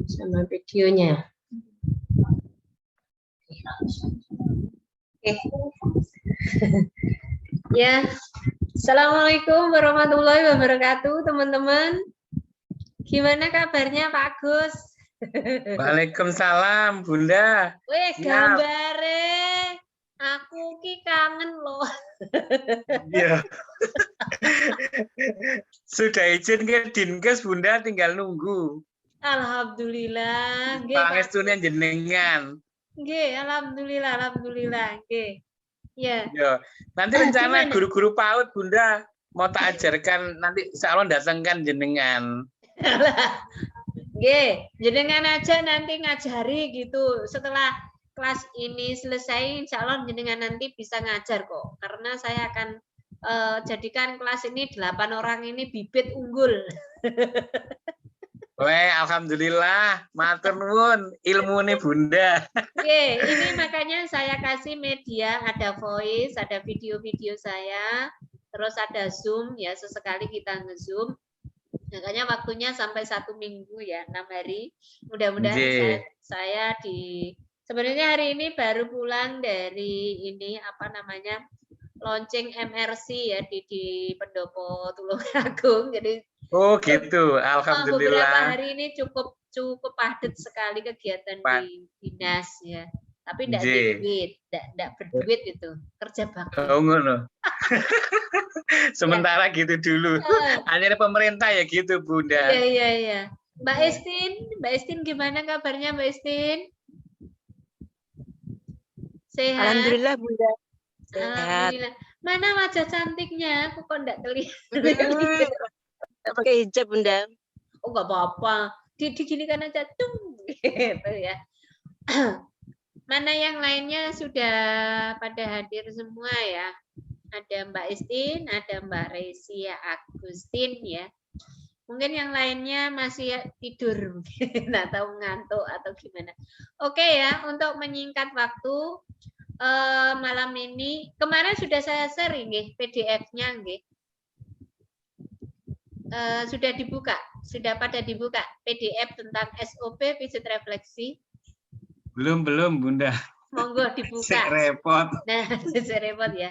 sama videonya. Oke. Ya, Assalamualaikum warahmatullahi wabarakatuh, teman-teman. Gimana kabarnya Pak Agus? Waalaikumsalam, Bunda. Weh, Siap. gambare. Aku ki kangen loh. Iya. Sudah izin ke Dinkes, Bunda, tinggal nunggu. Alhamdulillah. Nggih, Pak. Pangestune jenengan. Nggih, alhamdulillah, nggih. Ya. Ya. Nanti rencana Gimana? guru-guru PAUD, Bunda, mau tak ajarkan nanti insya Allah datangkan jenengan. Nggih, jenengan aja nanti ngajari gitu. Setelah kelas ini selesai, insya Allah jenengan nanti bisa ngajar kok. Karena saya akan jadikan kelas ini 8 orang ini bibit unggul. Weh, alhamdulillah, matur nuwun ilmune Bunda. Oke, ini makanya saya kasih media, ada voice, ada video-video saya, terus ada Zoom ya, sesekali kita nge-Zoom. Makanya waktunya sampai 1 minggu ya, 6 hari. Mudah-mudahan saya sebenarnya hari ini baru pulang dari ini apa namanya launching MRC ya di Pendopo Tulungagung. Jadi gitu, alhamdulillah. beberapa hari ini cukup padat sekali kegiatan di dinas ya. Tapi tidak berduit itu, kerja bakti. Oh, ngono. Sementara gitu dulu. Hanya pemerintah ya gitu, Bunda. Iya. Mbak Estin gimana kabarnya Mbak Estin? Sehat? Alhamdulillah, Bunda. Sehat. Alhamdulillah. Mana wajah cantiknya? Aku kok enggak kelihatan. Pakai hijab, Bunda. Oh, enggak apa-apa. Diginikan aja tuh gitu ya. Mana yang lainnya sudah pada hadir semua ya? Ada Mbak Estin, ada Mbak Resia Agustin ya. Mungkin yang lainnya masih tidur, nggak tahu ngantuk atau gimana. Oke ya, untuk menyingkat waktu malam ini, kemarin sudah saya share nggih PDF-nya nggih. Sudah dibuka, sudah pada dibuka PDF tentang SOP visit refleksi. Belum, Bunda. Monggo dibuka. Repot. Nah, repot ya.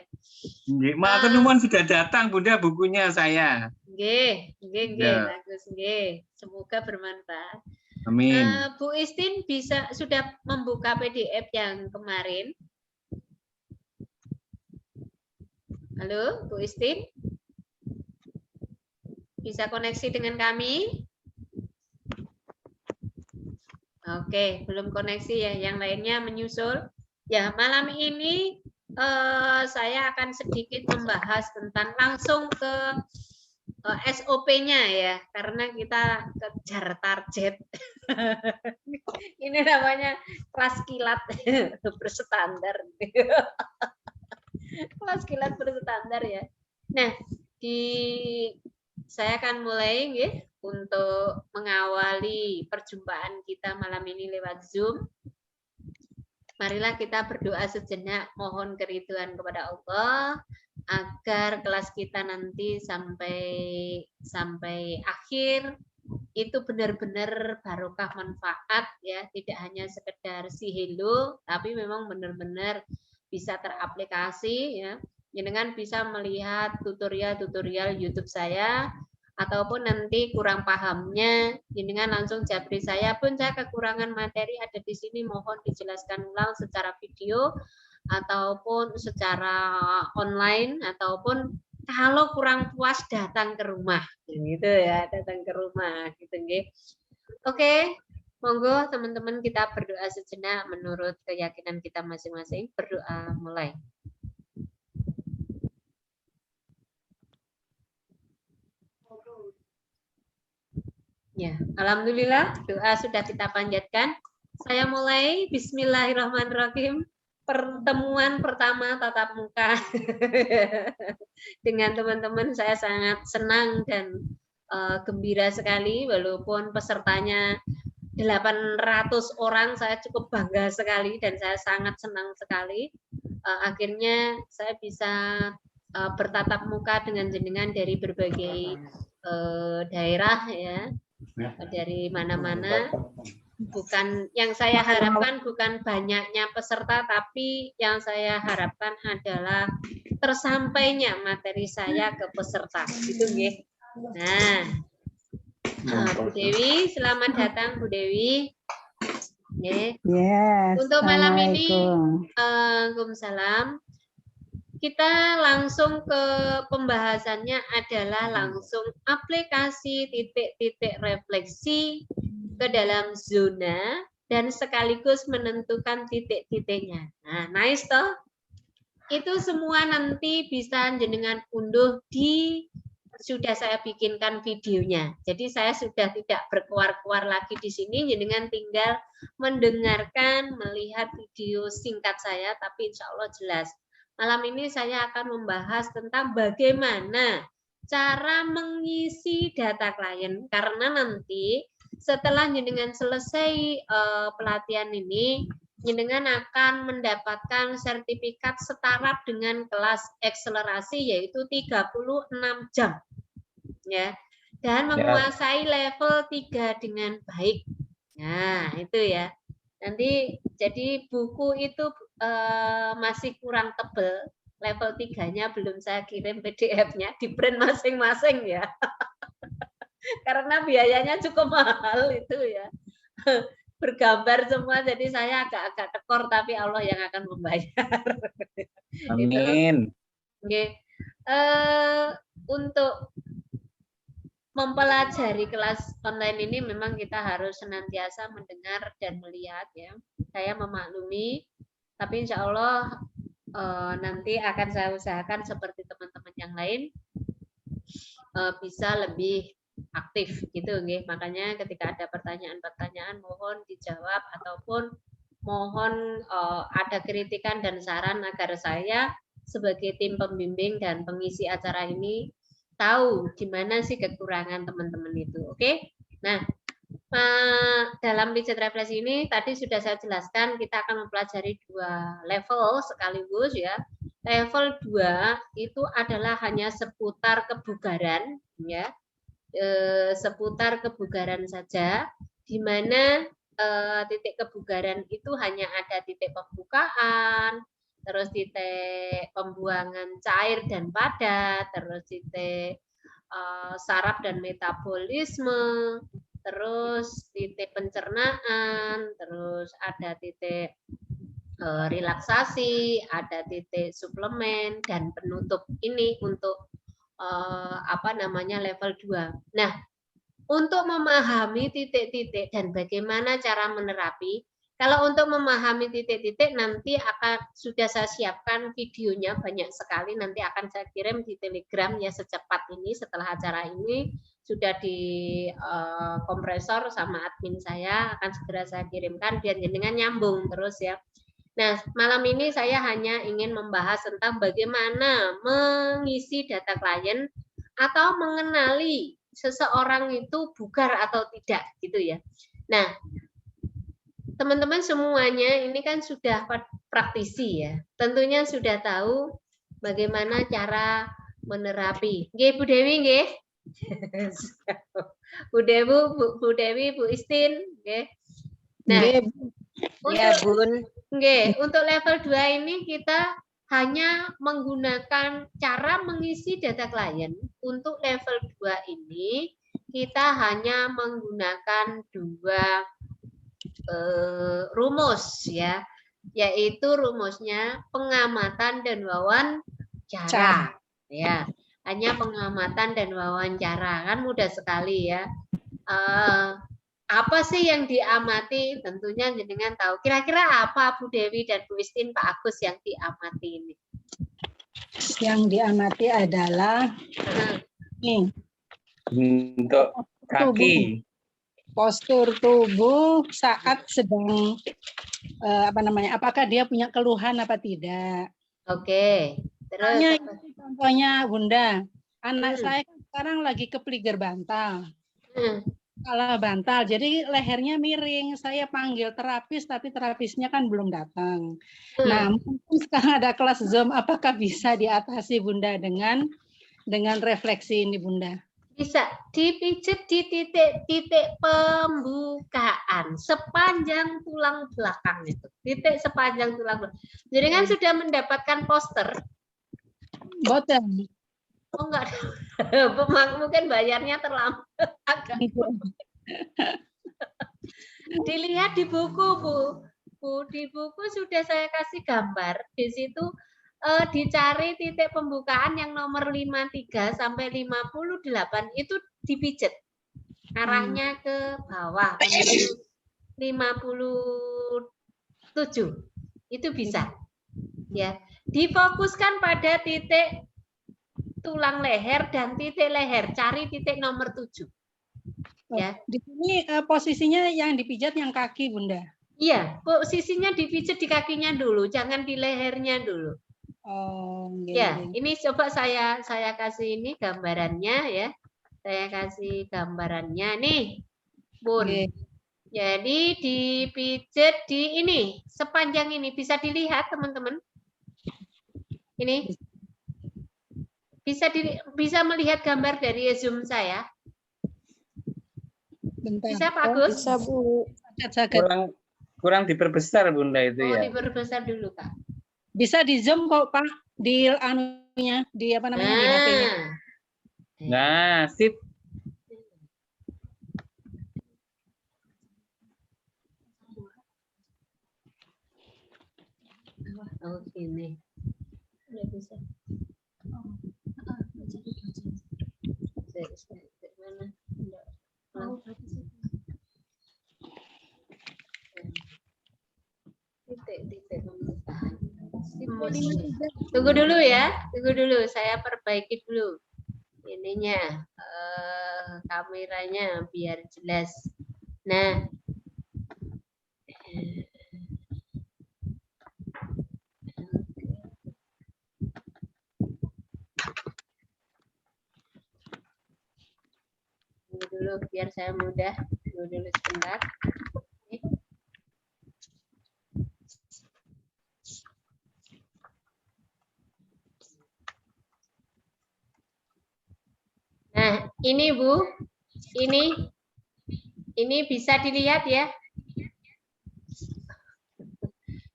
Matur nuwun sudah datang Bunda bukunya saya. Nggih, bagus nggih. Semoga bermanfaat. Amin. Bu Istin sudah membuka PDF yang kemarin. Halo, Bu Istin? Bisa koneksi dengan kami? Oke, belum koneksi ya. Yang lainnya menyusul. Ya, malam ini saya akan sedikit membahas tentang langsung ke SOP-nya ya, karena kita kejar target. Ini namanya kelas kilat berstandar. Kelas kilat berstandar ya. Nah, saya akan mulai ya, untuk mengawali perjumpaan kita malam ini lewat Zoom. Marilah kita berdoa sejenak, mohon keridhaan kepada Allah agar kelas kita nanti sampai akhir itu benar-benar barokah manfaat ya, tidak hanya sekedar si hello, tapi memang benar-benar bisa teraplikasi ya. Jenengan bisa melihat tutorial YouTube saya, ataupun nanti kurang pahamnya, jenengan langsung japri saya, pun saya kekurangan materi ada di sini, mohon dijelaskan ulang secara video ataupun secara online, ataupun kalau kurang puas datang ke rumah, gitu ya, datang ke rumah, gitu nggih. Oke, monggo teman-teman kita berdoa sejenak menurut keyakinan kita masing-masing. Berdoa mulai. Ya, alhamdulillah doa sudah kita panjatkan. Saya mulai. Bismillahirrahmanirrahim. Pertemuan pertama tatap muka dengan teman-teman, saya sangat senang dan gembira sekali, walaupun pesertanya 800 orang, saya cukup bangga sekali dan saya sangat senang sekali. Akhirnya saya bisa bertatap muka dengan jenengan dari berbagai daerah ya, dari mana-mana. Bukan yang saya harapkan bukan banyaknya peserta, tapi yang saya harapkan adalah tersampainya materi saya ke peserta. Gitu nggih. Nah, Bu Dewi, selamat datang Bu Dewi. Nggih. Yes. Untuk malam ini, Waalaikumsalam. Kita langsung ke pembahasannya adalah langsung aplikasi titik-titik refleksi ke dalam zona dan sekaligus menentukan titik-titiknya. Nah, nice toh? Itu semua nanti bisa jenengan unduh sudah saya bikinkan videonya. Jadi saya sudah tidak berkuar-kuar lagi di sini, jenengan tinggal mendengarkan, melihat video singkat saya, tapi insya Allah jelas. Malam ini saya akan membahas tentang bagaimana cara mengisi data klien, karena nanti setelah jenengan selesai pelatihan ini, jenengan akan mendapatkan sertifikat setara dengan kelas akselerasi, yaitu 36 jam. Ya, dan menguasai level 3 dengan baik. Nah, itu ya. Nanti jadi buku itu masih kurang tebel, level 3-nya belum saya kirim PDF-nya, di print masing-masing ya. Karena biayanya cukup mahal itu ya. Bergambar semua, jadi saya agak-agak tekor, tapi Allah yang akan membayar. Amin. Itu, untuk mempelajari kelas online ini memang kita harus senantiasa mendengar dan melihat ya. Saya memaklumi, tapi insya Allah nanti akan saya usahakan seperti teman-teman yang lain bisa lebih aktif gitu nggih. Makanya ketika ada pertanyaan-pertanyaan mohon dijawab ataupun mohon ada kritikan dan saran agar saya sebagai tim pembimbing dan pengisi acara ini tahu di mana sih kekurangan teman-teman itu. Oke? Nah, dalam pijat refleksi ini tadi sudah saya jelaskan kita akan mempelajari 2 level sekaligus ya. Level 2 itu adalah hanya seputar kebugaran ya. Seputar kebugaran saja, di mana titik kebugaran itu hanya ada titik pembukaan, terus titik pembuangan cair dan padat, terus titik saraf dan metabolisme, terus titik pencernaan, terus ada titik relaksasi, ada titik suplemen, dan penutup ini untuk level 2. Nah, untuk memahami titik-titik dan bagaimana cara menerapi, kalau untuk memahami titik-titik nanti sudah saya siapkan videonya banyak sekali, nanti akan saya kirim di Telegram ya secepat ini. Setelah acara ini sudah di kompresor sama admin saya, akan segera saya kirimkan biar jenengan nyambung terus ya. Nah, malam ini saya hanya ingin membahas tentang bagaimana mengisi data klien atau mengenali seseorang itu bugar atau tidak gitu ya. Nah, teman-teman semuanya ini kan sudah praktisi ya. Tentunya sudah tahu bagaimana cara menerapi. Nggih Bu Dewi nggih. Bu Dewi, Bu Istin nggih. Nah, Ya, Bun. Untuk level 2 ini kita hanya menggunakan cara mengisi data klien. Untuk level 2 ini kita hanya menggunakan 2 rumus ya, yaitu rumusnya pengamatan dan wawancara. Ya, hanya pengamatan dan wawancara, kan mudah sekali ya. Apa sih yang diamati? Tentunya jenengan tahu. Kira-kira apa Bu Dewi dan Bu Istin, Pak Agus yang diamati ini? Yang diamati adalah nih, untuk kaki, postur tubuh saat sedang apakah dia punya keluhan apa tidak. Oke. Terus contohnya Bunda, anak saya kan sekarang lagi kepeliger bantal. Kalau bantal, jadi lehernya miring. Saya panggil terapis, tapi terapisnya kan belum datang. Nah, mungkin sekarang ada kelas Zoom, apakah bisa diatasi Bunda dengan refleksi ini Bunda? Bisa dipijit di titik-titik pembukaan sepanjang tulang belakang itu. Titik sepanjang tulang belakang. Jadi kan sudah mendapatkan poster. Boten. Oh enggak. Mungkin bayarnya terlambat. Dilihat di buku, Bu. Bu, di buku sudah saya kasih gambar. Di situ dicari titik pembukaan yang nomor 53 sampai 58 itu dipijet. Arahnya ke bawah menuju 57. Itu bisa. Ya, difokuskan pada titik tulang leher dan titik leher. Cari titik nomor 7. Ya. Di sini posisinya yang dipijat yang kaki, Bunda. Iya, posisinya dipijat di kakinya dulu, jangan di lehernya dulu. Oh, ya, ini coba saya kasih ini gambarannya ya. Saya kasih gambarannya nih, Bun. Jadi dipijat di ini, sepanjang ini bisa dilihat teman-teman. Ini bisa melihat gambar dari Zoom saya. Bentar. Bisa Pak Agus? Bisa, Bu. Kurang diperbesar Bunda itu ya. Diperbesar dulu, Kak. Bisa di Zoom kok, Pak. Di anunya, di apa namanya, di HP-nya. Nah, sip. Oh, ini. Udah bisa. Mana? Titik pembukaan. Tunggu dulu ya, tunggu dulu. Saya perbaiki dulu ininya, kameranya biar jelas. Nah, tunggu dulu biar saya mudah. Tunggu dulu sebentar. Nah, ini Bu, ini bisa dilihat ya.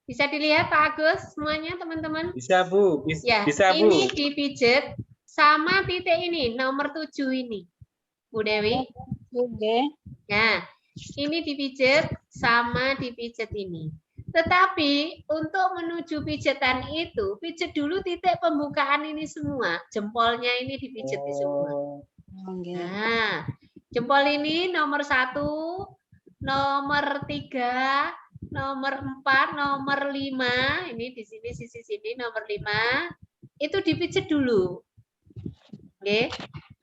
Bisa dilihat Pak Agus semuanya teman-teman? Bisa Bu, bisa Bu. Ini dipijat sama titik ini, nomor 7 ini, Bu Dewi. Nah, ini dipijat sama dipijat ini. Tetapi untuk menuju pijatan itu, pijat dulu titik pembukaan ini semua. Jempolnya ini dipijat di semua. Nah, jempol ini nomor 1, nomor 3, nomor 4, nomor 5. Ini di sini, sisi sini nomor 5. Itu dipijat dulu. Oke.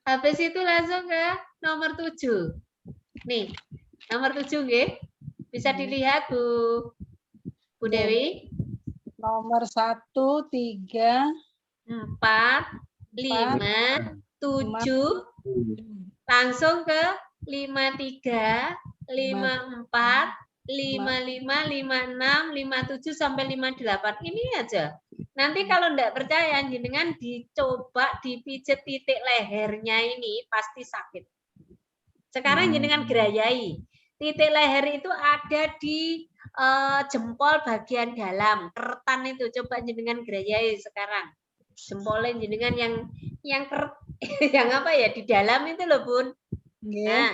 Habis itu langsung ke nomor 7. Nih, nomor 7 nggih. Bisa dilihat Bu Dewi. Nomor 1, 3, 4, 5, 7. Langsung ke 53, 54, 55, 56, 57 sampai 58. Ini aja. Nanti kalau enggak percaya jenengan dicoba dipijat titik lehernya ini pasti sakit. Sekarang jenengan gerayai. Titik leher itu ada di jempol bagian dalam, keretan itu. Coba jenengan gerayai sekarang. Jempolnya jenengan yang keret, yang apa ya, di dalam itu loh Bun. Nah,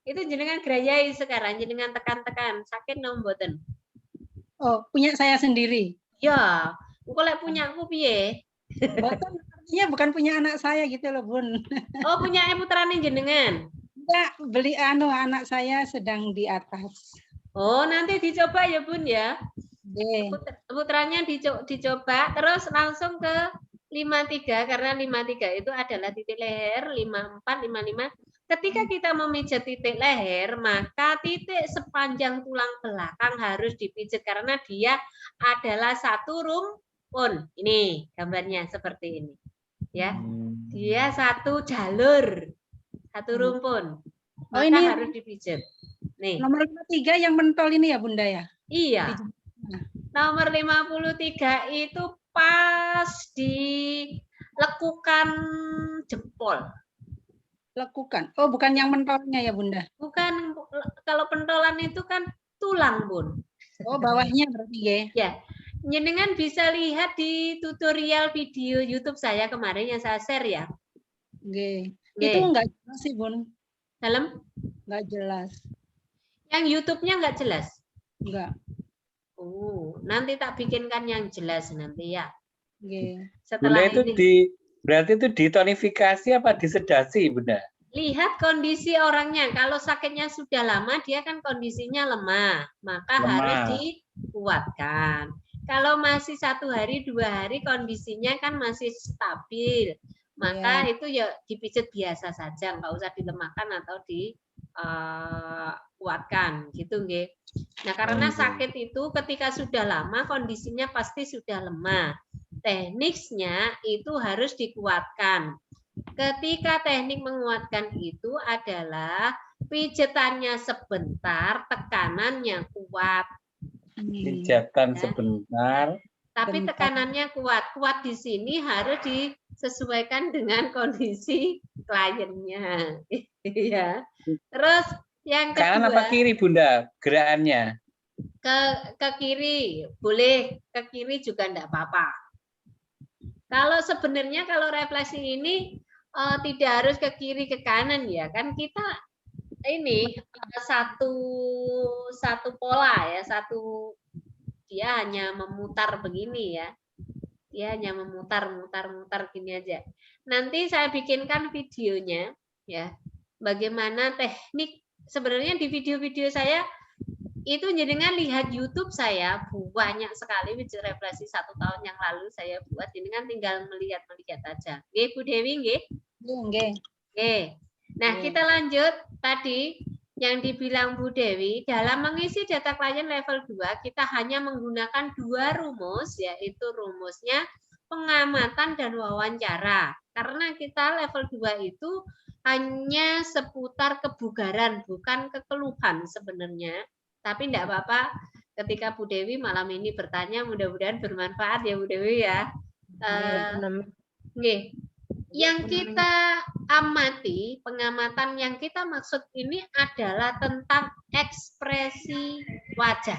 itu jenengan gerayai sekarang, jenengan tekan-tekan, sakit nomboten. Oh, punya saya sendiri. Ya, kok lek punya aku piye? Artinya bukan punya anak saya gitu loh, Bun. Oh, punya putrane jenengan. Enggak, beli anak saya sedang di atas. Oh, nanti dicoba ya, Bun ya. Putranya dicoba terus langsung ke 53 karena 53 itu adalah titik leher, 54, 55. Ketika kita memijat titik leher, maka titik sepanjang tulang belakang harus dipijat karena dia adalah satu rumpun. Ini gambarnya seperti ini. Ya. Dia satu jalur, satu rumpun. Maka ini harus dipijat. Nih. Nomor 53 yang mentol ini ya, Bunda ya? Iya. Nomor 53 itu pas di lekukan jempol. Lekukan. Oh, bukan yang mentolnya ya, Bunda? Bukan, kalau pentolan itu kan tulang, Bun. Oh, bawahnya berarti ya. Ya, jenengan bisa lihat di tutorial video YouTube saya kemarin yang saya share ya. Oke. Oke. Itu enggak jelas sih, Bun. Dalam Enggak jelas. yang YouTube-nya nggak jelas. Enggak. Oh, nanti tak bikinkan yang jelas nanti ya. Oke. Bunda Setelah itu ini berarti itu ditonifikasi apa disedasi, Bunda? lihat kondisi orangnya. Kalau sakitnya sudah lama, dia kan kondisinya lemah, maka Lemah. harus dikuatkan. Kalau masih 1 hari, 2 hari kondisinya kan masih stabil, maka itu ya dipijat biasa saja, nggak usah dilemahkan atau dikuatkan, gitu nggih. Nah, karena sakit itu ketika sudah lama kondisinya pasti sudah lemah. Tekniknya itu harus dikuatkan. Ketika teknik menguatkan itu adalah pijatannya sebentar, tekanannya kuat. Pijatan sebentar. Tapi tekanannya kuat. Kuat di sini harus disesuaikan dengan kondisi kliennya. Ya. Terus yang kedua. Kanan apa kiri, Bunda, gerakannya? Ke kiri, boleh ke kiri juga enggak apa-apa. Kalau sebenarnya kalau refleksi ini tidak harus ke kiri ke kanan ya, kan kita ini satu pola ya, dia hanya memutar begini ya, dia hanya memutar gini aja. Nanti saya bikinkan videonya ya, bagaimana teknik sebenarnya di video-video saya itu jenengan lihat YouTube saya banyak sekali video refleksi 1 tahun yang lalu saya buat, jenengan tinggal melihat aja. Nggih, Bu Dewi nggih? Nggih. Oke. Nah, kita lanjut tadi yang dibilang Bu Dewi, dalam mengisi data klien level 2 kita hanya menggunakan 2 rumus, yaitu rumusnya pengamatan dan wawancara. Karena kita level 2 itu hanya seputar kebugaran, bukan kekeluhan sebenarnya. Tapi enggak apa-apa ketika Bu Dewi malam ini bertanya, mudah-mudahan bermanfaat ya Bu Dewi ya. Nggih. Yang kita amati, pengamatan yang kita maksud ini adalah tentang ekspresi wajah.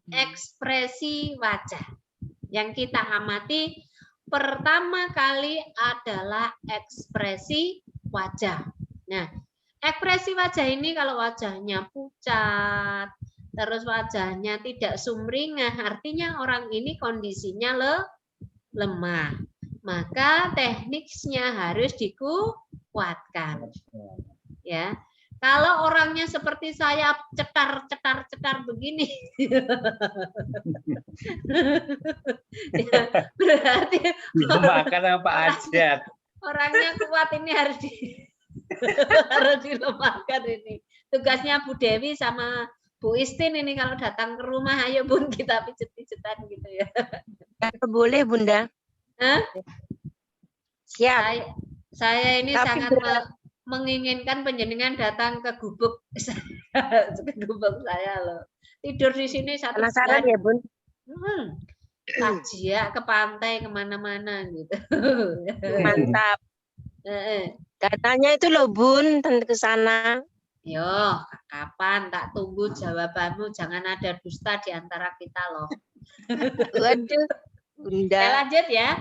Ekspresi wajah. Yang kita amati pertama kali adalah ekspresi wajah. Nah, ekspresi wajah ini kalau wajahnya pucat, terus wajahnya tidak sumringah, artinya orang ini kondisinya lemah. Maka tekniknya harus dikuatkan. Ya. Kalau orangnya seperti saya cetar begini, ya, berarti dilemahkan apa aja. Orangnya kuat ini harus dilemahkan ini. Tugasnya Bu Dewi sama Bu Istin ini kalau datang ke rumah, ayo Bun kita pijet-pijetan gitu ya. Boleh Bunda. Hah? Siap. Saya ini Tapi sangat menginginkan penjenengan datang ke gubuk saya loh. Tidur di sini 1 penasaran ya Bun. Tajia ke pantai kemana-mana gitu. Mantap. Datanya itu loh Bun, ke sana. Yo, kapan? Tak tunggu jawabanmu. Jangan ada dusta di antara kita loh. Waduh, Bunda. Saya lanjut ya.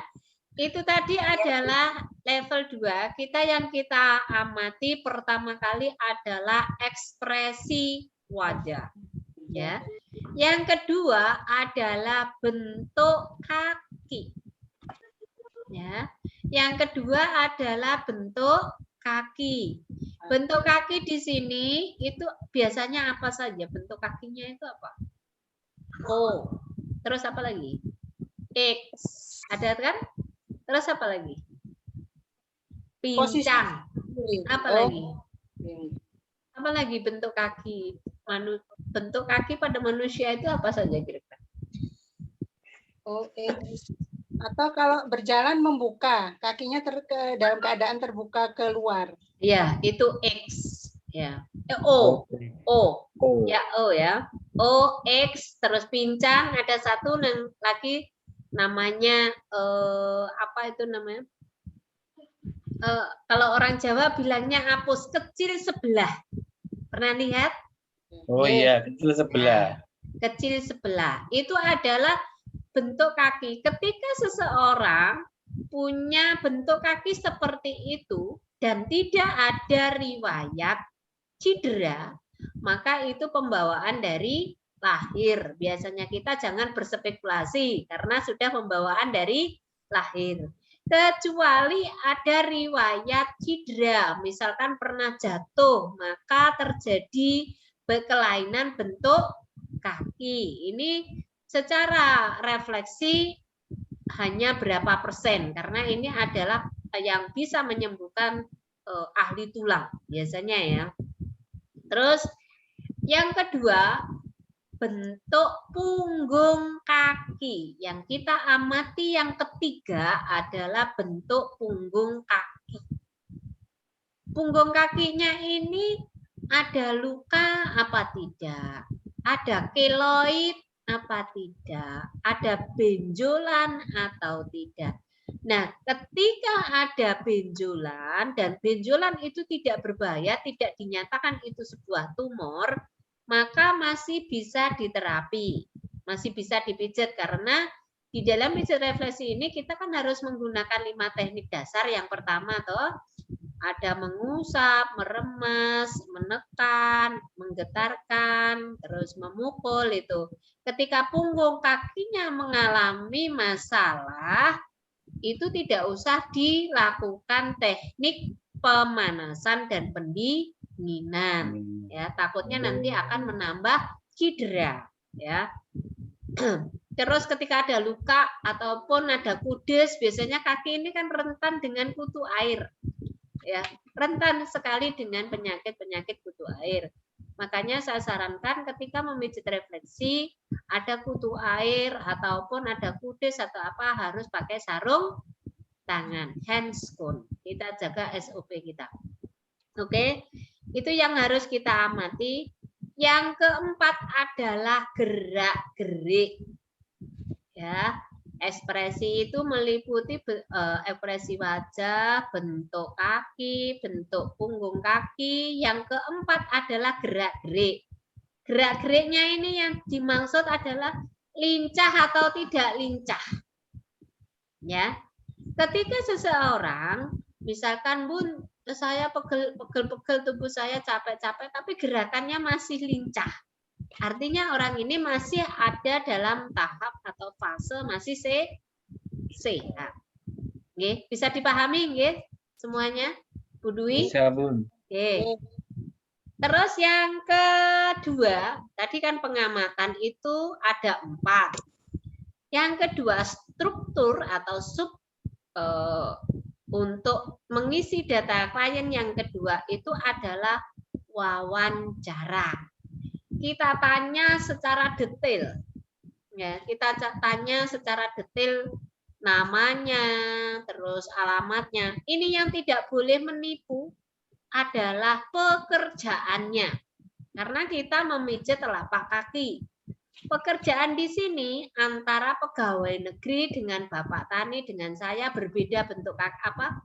Itu tadi adalah level 2. Yang kita amati pertama kali adalah ekspresi wajah. Ya. Yang kedua adalah bentuk kaki. Ya. Yang kedua adalah bentuk kaki. Bentuk kaki di sini itu biasanya apa saja? Bentuk kakinya itu apa? O. Terus apa lagi? X. Ada kan? Terus apa lagi? Pincang. Apa lagi? Apa lagi bentuk kaki? Bentuk kaki pada manusia itu apa saja kira-kira? Atau kalau berjalan membuka, kakinya dalam keadaan terbuka keluar. Ya, itu X. Ya. O. Ya, O ya. O, X, terus pincang, ada satu lagi namanya apa itu namanya? kalau orang Jawa bilangnya apus, kecil sebelah. Pernah lihat? Oh iya, kecil sebelah. Kecil sebelah. Itu adalah bentuk kaki. Ketika seseorang punya bentuk kaki seperti itu dan tidak ada riwayat cedera, maka itu pembawaan dari lahir. Biasanya kita jangan berspekulasi karena sudah pembawaan dari lahir. Kecuali ada riwayat cedera, misalkan pernah jatuh, maka terjadi kelainan bentuk kaki. Ini secara refleksi hanya berapa persen, karena ini adalah yang bisa menyembuhkan ahli tulang biasanya ya. Terus yang kedua, bentuk punggung kaki. Yang kita amati yang ketiga adalah bentuk punggung kaki. Punggung kakinya ini ada luka apa tidak? Ada keloid apa tidak? Ada benjolan atau tidak? Nah, ketika ada benjolan dan benjolan itu tidak berbahaya, tidak dinyatakan itu sebuah tumor, maka masih bisa diterapi, masih bisa dipijat, karena di dalam pijat refleksi ini kita kan harus menggunakan 5 teknik dasar. Yang pertama toh ada mengusap, meremas, menekan, menggetarkan, terus memukul itu. Ketika punggung kakinya mengalami masalah, itu tidak usah dilakukan teknik pemanasan dan pendinginan. Ya, takutnya nanti akan menambah cedera. Ya. Terus ketika ada luka ataupun ada kudes, biasanya kaki ini kan rentan dengan kutu air. Ya, rentan sekali dengan penyakit-penyakit kutu air. Makanya saya sarankan ketika memijit refleksi, ada kutu air ataupun ada kudes atau apa, harus pakai sarung tangan, handscone. Kita jaga SOP kita. Oke, itu yang harus kita amati. Yang keempat adalah gerak-gerik. Ya, ekspresi itu meliputi ekspresi wajah, bentuk kaki, bentuk punggung kaki. Yang keempat adalah gerak-gerik. Gerak-geriknya ini yang dimaksud adalah lincah atau tidak lincah. Ya, ketika seseorang, misalkan Bun, saya pegel-pegel tubuh saya, capek-capek, tapi gerakannya masih lincah. Artinya orang ini masih ada dalam tahap atau fase masih sehat. Nggih, bisa dipahami nggih semuanya, Bu Dwi? Bisa, Bun. Oke. Terus yang kedua, tadi kan pengamatan itu ada 4. Yang kedua, struktur atau sub untuk mengisi data klien yang kedua itu adalah wawancara. Kita tanya secara detail. Ya, kita tanya secara detail namanya, terus alamatnya. Ini yang tidak boleh menipu adalah pekerjaannya. Karena kita memijat telapak kaki. Pekerjaan di sini antara pegawai negeri dengan Bapak Tani dengan saya berbeda bentuk apa?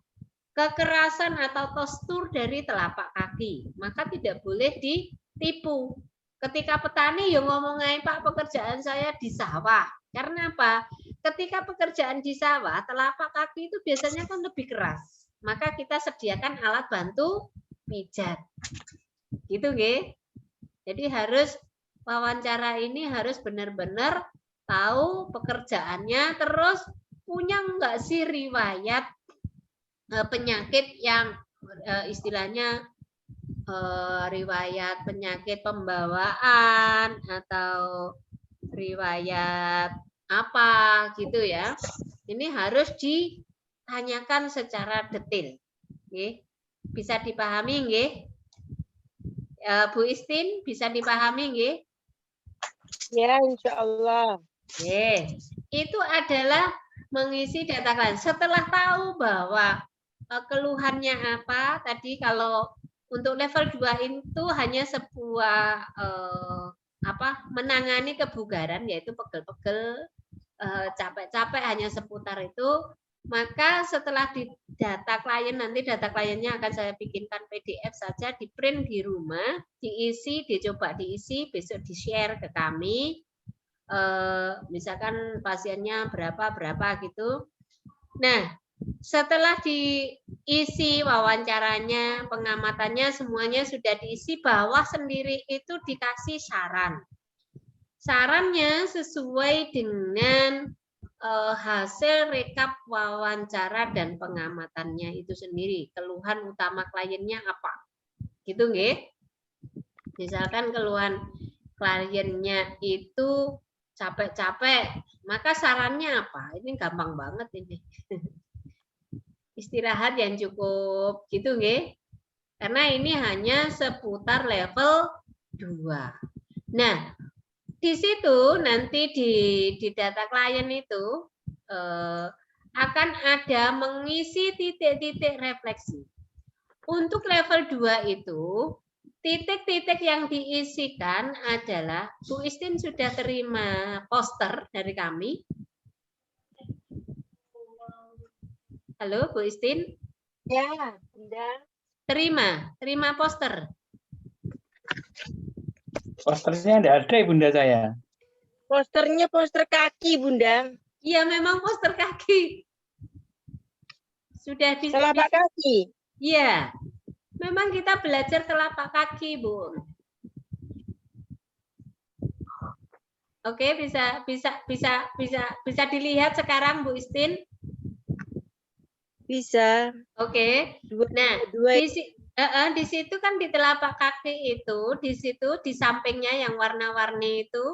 Kekerasan atau postur dari telapak kaki. Maka tidak boleh ditipu. Ketika petani yang ngomong Pak, pekerjaan saya di sawah. Karena apa? Ketika pekerjaan di sawah, telapak kaki itu biasanya kan lebih keras. Maka kita sediakan alat bantu pijat. Gitu nggih. Jadi harus wawancara ini harus benar-benar tahu pekerjaannya, terus punya enggak sih riwayat penyakit yang istilahnya riwayat penyakit pembawaan atau riwayat apa gitu ya. Ini harus ditanyakan secara detail. Oke. Bisa dipahami nggih? Bu Istin, bisa dipahami nggih? Ya, insya Allah. Oke. Itu adalah mengisi data klien. Setelah tahu bahwa keluhannya apa, tadi kalau untuk level 2 itu hanya sebuah menangani kebugaran, yaitu pegel-pegel, capek-capek, hanya seputar itu. Maka setelah di data klien, nanti data kliennya akan saya bikinkan PDF saja, di print di rumah, diisi, dicoba diisi, besok di-share ke kami. Misalkan pasiennya berapa gitu. Nah, setelah diisi wawancaranya, pengamatannya, semuanya sudah diisi, bawah sendiri itu dikasih saran. Sarannya sesuai dengan hasil rekap wawancara dan pengamatannya itu sendiri. Keluhan utama kliennya apa? Gitu nggih? Misalkan keluhan kliennya itu capek-capek, maka sarannya apa? Ini gampang banget ini. Istirahat yang cukup, gitu nggih? Karena ini hanya seputar level 2. Nah, di situ nanti di data klien itu akan ada mengisi titik-titik refleksi. Untuk level 2 itu, titik-titik yang diisikan adalah, Bu Istin sudah terima poster dari kami. Halo, Bu Istin? Ya, Bunda. Terima poster. Posternya tidak ada, Bunda saya. Posternya poster kaki, Bunda. Iya, memang poster kaki. Sudah bisa. Telapak kaki. Iya. Memang kita belajar telapak kaki, Bu. Oke, bisa dilihat sekarang, Bu Istin? Bisa. Oke. Nah, di situ kan di telapak kaki itu, di situ di sampingnya yang warna-warni itu,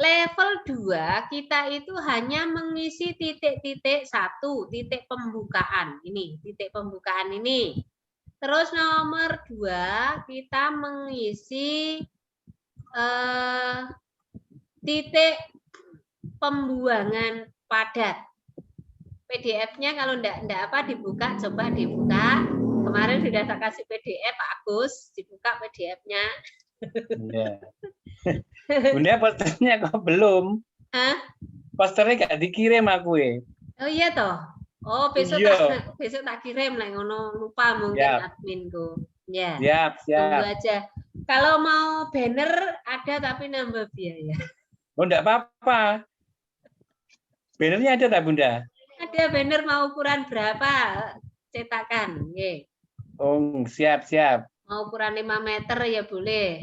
level 2 kita itu hanya mengisi titik-titik 1, titik pembukaan. Ini, titik pembukaan ini. Terus nomor 2 kita mengisi titik pembuangan padat. PDF-nya kalau enggak dibuka, coba dibuka. Kemarin sudah saya kasih PDF Pak Agus, dibuka PDF-nya. Ya. Bunda, posternya kok belum? Hah? Posternya gak dikirim aku ya. Oh iya toh. Oh, besok tak kirim lah, ngono lupa mungkin adminku. Ya. Siap. Tunggu aja. Kalau mau banner ada tapi nambah biaya. Oh, enggak apa-apa. Bannernya ada tak, Bunda? Ada banner mau ukuran berapa? Cetakan, nggih. Oh, siap. Mau ukuran 5 meter ya boleh.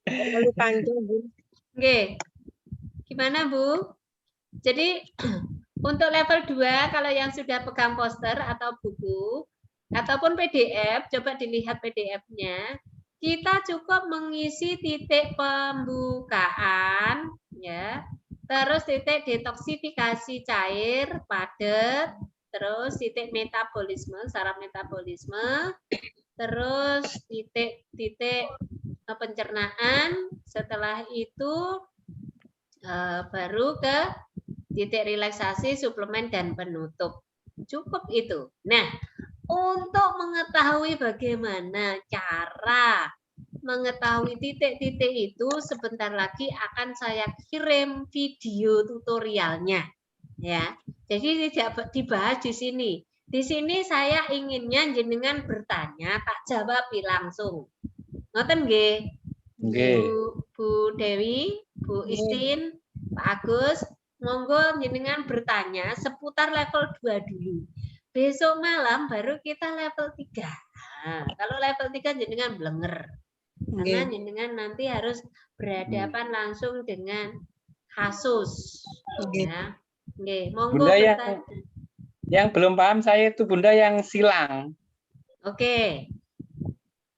Terlalu panjang, Bu. Nggih. Gimana, Bu? Jadi untuk level 2 kalau yang sudah pegang poster atau buku ataupun PDF, coba dilihat PDF-nya. Kita cukup mengisi titik pembukaan ya. Terus titik detoksifikasi cair, padat, terus titik metabolisme, saraf metabolisme, terus titik pencernaan, setelah itu baru ke titik relaksasi, suplemen, dan penutup. Cukup itu. Nah, untuk mengetahui bagaimana cara mengetahui titik-titik itu, sebentar lagi akan saya kirim video tutorialnya. Ya, jadi tidak dibahas di sini. Di sini saya inginnya jenengan bertanya, tak jawab langsung. Ngoten nggih? Bu Dewi, Bu Istin, Pak Agus, monggo jenengan bertanya seputar level 2 dulu. Besok malam baru kita level 3. Nah, kalau level 3 jenengan blenger. Karena jenengan nanti harus berhadapan langsung dengan kasus. Ya. Nggih, monggo Bunda bertanya. yang belum paham saya itu Bunda yang silang. Oke.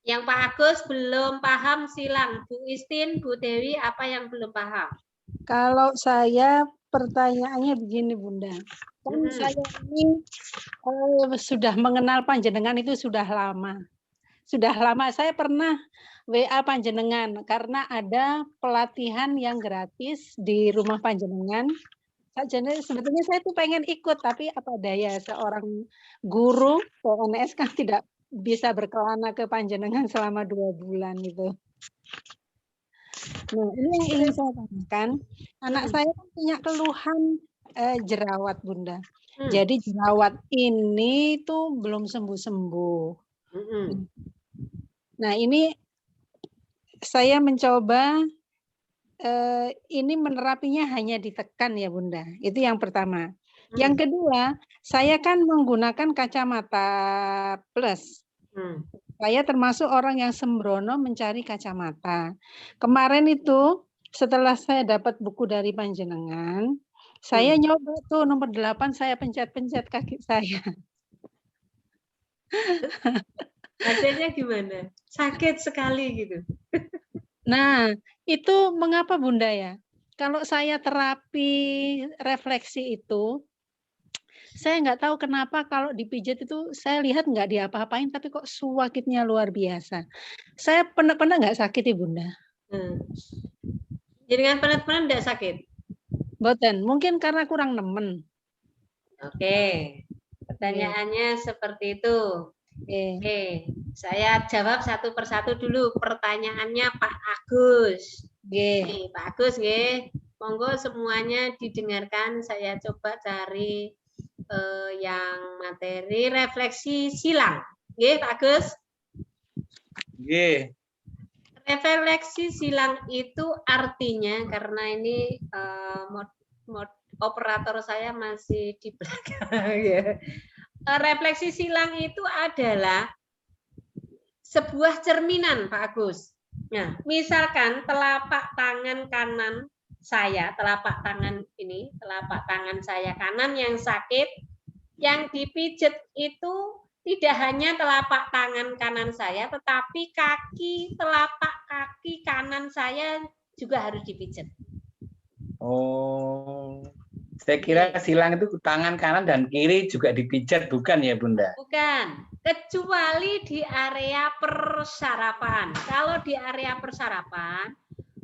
Yang Pak Agus belum paham silang. Bu Istin, Bu Dewi, apa yang belum paham? Kalau saya pertanyaannya begini, Bunda. Kan saya ini sudah mengenal panjenengan itu sudah lama. Sudah lama saya pernah WA panjenengan karena ada pelatihan yang gratis di rumah panjenengan. Sebetulnya saya tuh pengen ikut, tapi apa daya seorang guru PNS kan tidak bisa berkelana ke panjenengan selama 2 bulan itu. Nah, ini yang ingin saya tanyakan. Anak saya kan punya keluhan jerawat Bunda. Hmm. Jadi jerawat ini tuh belum sembuh-sembuh. Nah ini saya mencoba ini menerapinya hanya ditekan ya Bunda. Itu yang pertama. Yang kedua, saya kan menggunakan kacamata plus. Saya termasuk orang yang sembrono mencari kacamata. Kemarin itu setelah saya dapat buku dari panjenengan, saya nyoba tuh nomor 8 saya pencet-pencet kaki saya. Hasilnya gimana? Sakit sekali gitu. Nah, itu mengapa Bunda ya? Kalau saya terapi refleksi itu, saya nggak tahu kenapa kalau dipijat itu saya lihat nggak diapa-apain, tapi kok sakitnya luar biasa. Saya pernah nggak sakit ya Bunda? Jadi dengan penat-penat nggak sakit? Boten, mungkin karena kurang nemen. Oke, pertanyaannya seperti itu. Oke, saya jawab satu persatu dulu pertanyaannya Pak Agus. Oke, Pak Agus, monggo semuanya didengarkan. Saya coba cari yang materi refleksi silang. Oke, Pak Agus. Oke. Refleksi silang itu artinya karena ini operator saya masih di belakang ya. Refleksi silang itu adalah sebuah cerminan, Pak Agus. Nah, misalkan telapak tangan kanan saya, telapak tangan saya kanan yang sakit, yang dipijat itu tidak hanya telapak tangan kanan saya, tetapi telapak kaki kanan saya juga harus dipijat. Oh. Saya kira silang itu tangan kanan dan kiri juga dipijat, bukan ya Bunda? Bukan, kecuali di area persarapan. Kalau di area persarapan,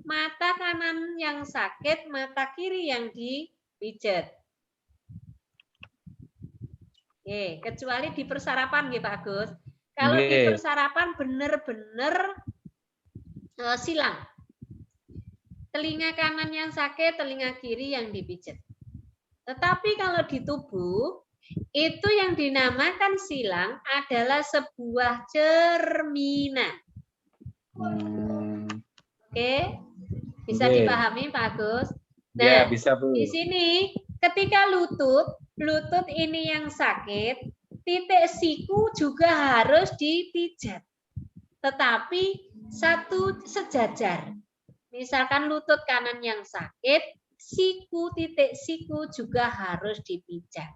mata kanan yang sakit, mata kiri yang dipijat. Oke, kecuali di persarapan gitu Pak Agus. Kalau di persarapan benar-benar silang. Telinga kanan yang sakit, telinga kiri yang dipijat. Tetapi kalau di tubuh, itu yang dinamakan silang adalah sebuah cerminan. Oke, bisa dipahami Pak Agus? Nah, ya, bisa Bu. Di sini ketika lutut ini yang sakit, titik siku juga harus dipijat. Tetapi satu sejajar. Misalkan lutut kanan yang sakit, titik siku juga harus dipijat.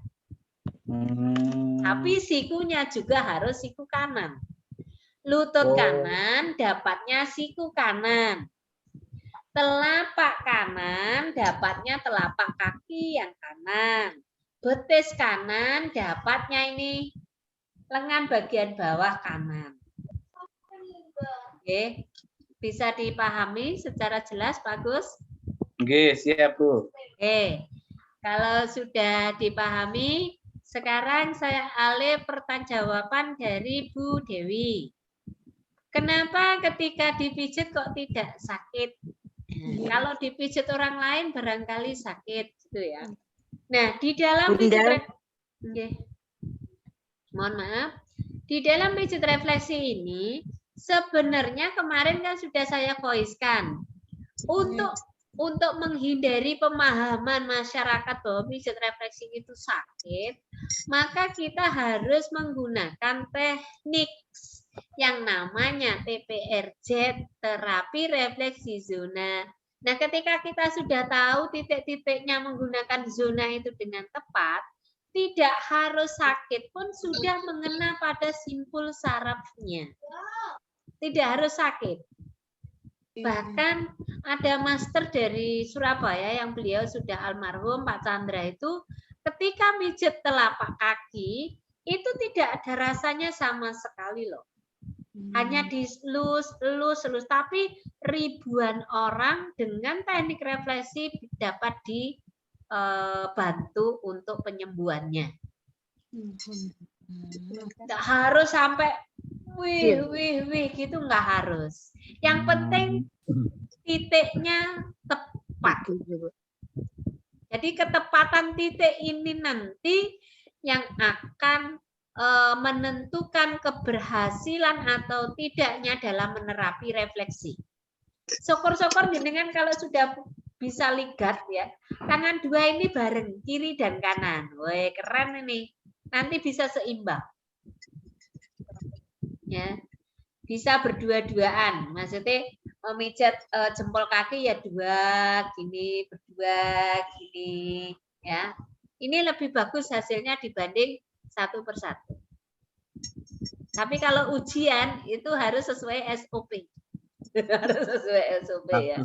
Tapi sikunya juga harus siku kanan. Lutut kanan dapatnya siku kanan. Telapak kanan dapatnya telapak kaki yang kanan. Betis kanan dapatnya ini lengan bagian bawah kanan. Oke, bisa dipahami secara jelas, Pak Gus? Oke, siap Bu. Oke, kalau sudah dipahami, sekarang saya alih pertanyajawaban dari Bu Dewi. Kenapa ketika dipijit kok tidak sakit? Kalau dipijit orang lain barangkali sakit, gitu ya. Nah, di dalam pijit mohon maaf, di dalam pijit refleksi ini sebenarnya kemarin kan sudah saya voice-kan untuk menghindari pemahaman masyarakat bahwa pijat refleksi itu sakit, maka kita harus menggunakan teknik yang namanya TPRZ, terapi refleksi zona. Nah, ketika kita sudah tahu titik-titiknya menggunakan zona itu dengan tepat, tidak harus sakit pun sudah mengena pada simpul sarafnya. Tidak harus sakit. Bahkan ada master dari Surabaya yang beliau sudah almarhum Pak Chandra itu ketika pijat telapak kaki itu tidak ada rasanya sama sekali loh. Hanya dilus, tapi ribuan orang dengan teknik refleksi dapat dibantu untuk penyembuhannya. Nggak harus sampai wih gitu, nggak harus. Yang penting titiknya tepat. Jadi ketepatan titik ini nanti yang akan menentukan keberhasilan atau tidaknya dalam menerapi refleksi. Syukur-syukur jenengan kalau sudah bisa ligat ya, tangan dua ini bareng, kiri dan kanan. Woi, keren ini. Nanti bisa seimbang. Ya. Bisa berdua-duaan. Maksudnya memijat jempol kaki ya dua, gini, berdua, gini, ya. Ini lebih bagus hasilnya dibanding satu persatu. Tapi kalau ujian itu harus sesuai SOP. Harus sesuai SOP ya.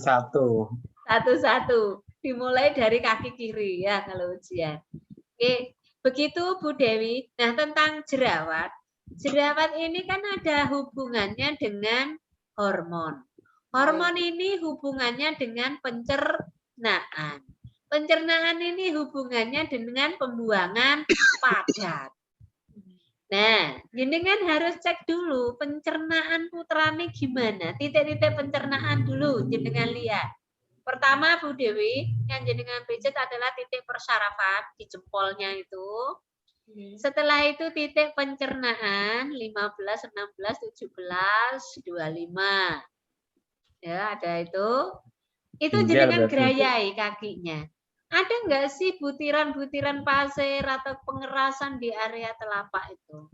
Satu-satu. Dimulai dari kaki kiri ya kalau ujian. Oke, begitu Bu Dewi. Nah, tentang jerawat. Jerawat ini kan ada hubungannya dengan hormon. Hormon ini hubungannya dengan pencernaan. Pencernaan ini hubungannya dengan pembuangan padat. Nah, jenengan harus cek dulu pencernaan putrane gimana. Titik-titik pencernaan dulu jenengan lihat. Pertama Bu Dewi, yang jenengan pijat adalah titik persarafan di jempolnya itu. Setelah itu titik pencernaan 15, 16, 17, 25. Ya, ada itu. Itu jenengan gerayai kakinya. Ada enggak sih butiran-butiran pasir atau pengerasan di area telapak itu?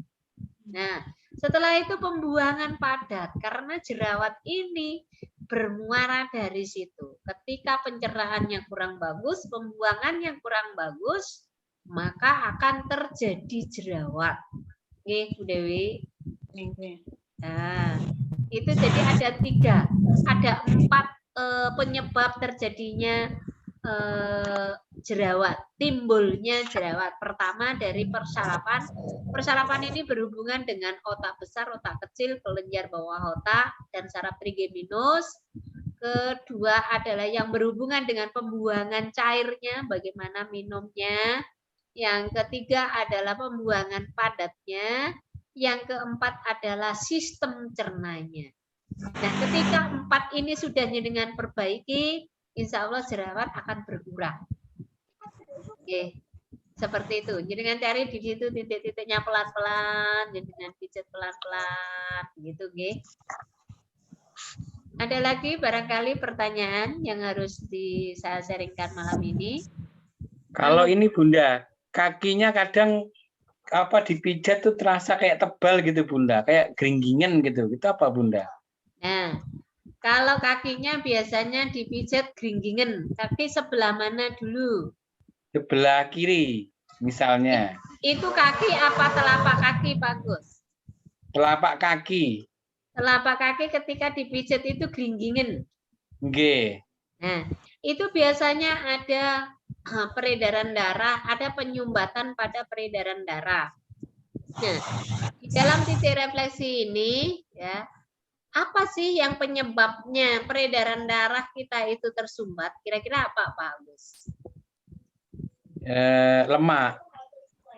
Nah, setelah itu pembuangan padat karena jerawat ini bermuara dari situ. Ketika pencerahannya kurang bagus, pembuangan yang kurang bagus, maka akan terjadi jerawat. Oke, Bu Dewi. Nah, itu jadi ada 3, ada 4 penyebab terjadinya jerawat, timbulnya jerawat. Pertama dari persarapan. Persarapan ini berhubungan dengan otak besar, otak kecil, kelenjar bawah otak, dan saraf trigeminus. Kedua adalah yang berhubungan dengan pembuangan cairnya, bagaimana minumnya. Yang ketiga adalah pembuangan padatnya. Yang keempat adalah sistem cernanya. Nah, ketika 4 ini sudah dengan perbaiki, insya Allah jerawat akan berkurang. Oke, seperti itu. Jadi dengan cari di situ titik-titiknya pelan-pelan, jadi dengan pijat pelan-pelan, gitu, oke. Ada lagi barangkali pertanyaan yang harus saya sharingkan malam ini? Kalau ini Bunda, kakinya kadang dipijat tuh terasa kayak tebal gitu Bunda, kayak geringgingan gitu. Itu apa Bunda? Nah, kalau kakinya biasanya dipijat geringgingan, kaki sebelah mana dulu? Sebelah kiri, misalnya. Itu kaki apa telapak kaki, Pak Gus? Telapak kaki. Telapak kaki ketika dipijat itu geringgingan. Nggih. Nah, itu biasanya ada peredaran darah, ada penyumbatan pada peredaran darah. Nah, di dalam titik refleksi ini, ya, apa sih yang penyebabnya peredaran darah kita itu tersumbat? Kira-kira apa, Pak Agus? Lemah.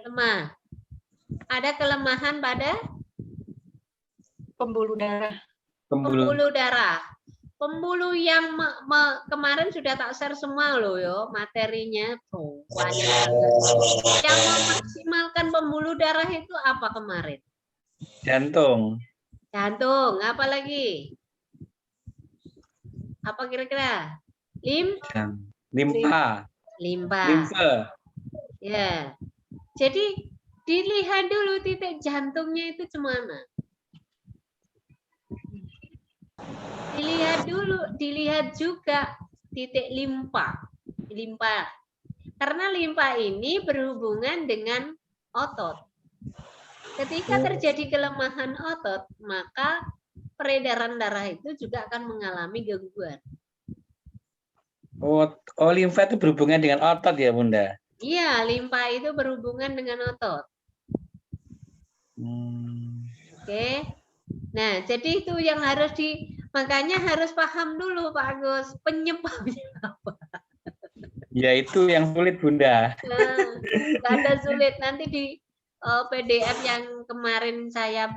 Lemah. Ada kelemahan pada Pembuluh darah. Pembuluh darah. Pembuluh yang kemarin sudah tak share semua loh yo, materinya tuh banyak banget. Yang memaksimalkan pembuluh darah itu apa kemarin? Jantung. Jantung, apa lagi? Apa kira-kira? Limpa. Limpa. Ya. Jadi dilihat dulu titik jantungnya itu cemana. Dilihat dulu, dilihat juga titik limpa. Karena limpa ini berhubungan dengan otot. Ketika terjadi kelemahan otot, maka peredaran darah itu juga akan mengalami gangguan. Oh, limfa itu berhubungan dengan otot ya, Bunda? Iya, limpa itu berhubungan dengan otot. Oke. Nah, jadi itu yang harus makanya harus paham dulu Pak Agus, penyebabnya apa. Ya itu yang sulit Bunda. Nah, nggak ada sulit. Nanti di PDF yang kemarin saya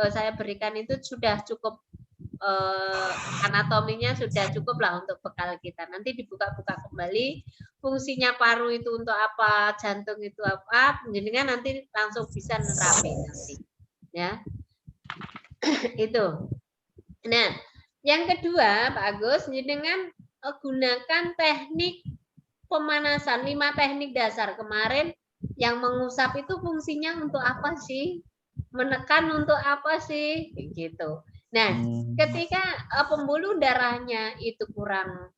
saya berikan itu sudah cukup, anatominya sudah cukup lah untuk bekal kita. Nanti dibuka-buka kembali fungsinya paru itu untuk apa, jantung itu apa, jenengan nanti langsung bisa nerapin nanti. Ya. Itu. Nah, yang kedua, Pak Agus, jenengan gunakan teknik pemanasan, 5 teknik dasar. Kemarin yang mengusap itu fungsinya untuk apa sih? Menekan untuk apa sih? Gitu. Nah, ketika pembuluh darahnya itu kurang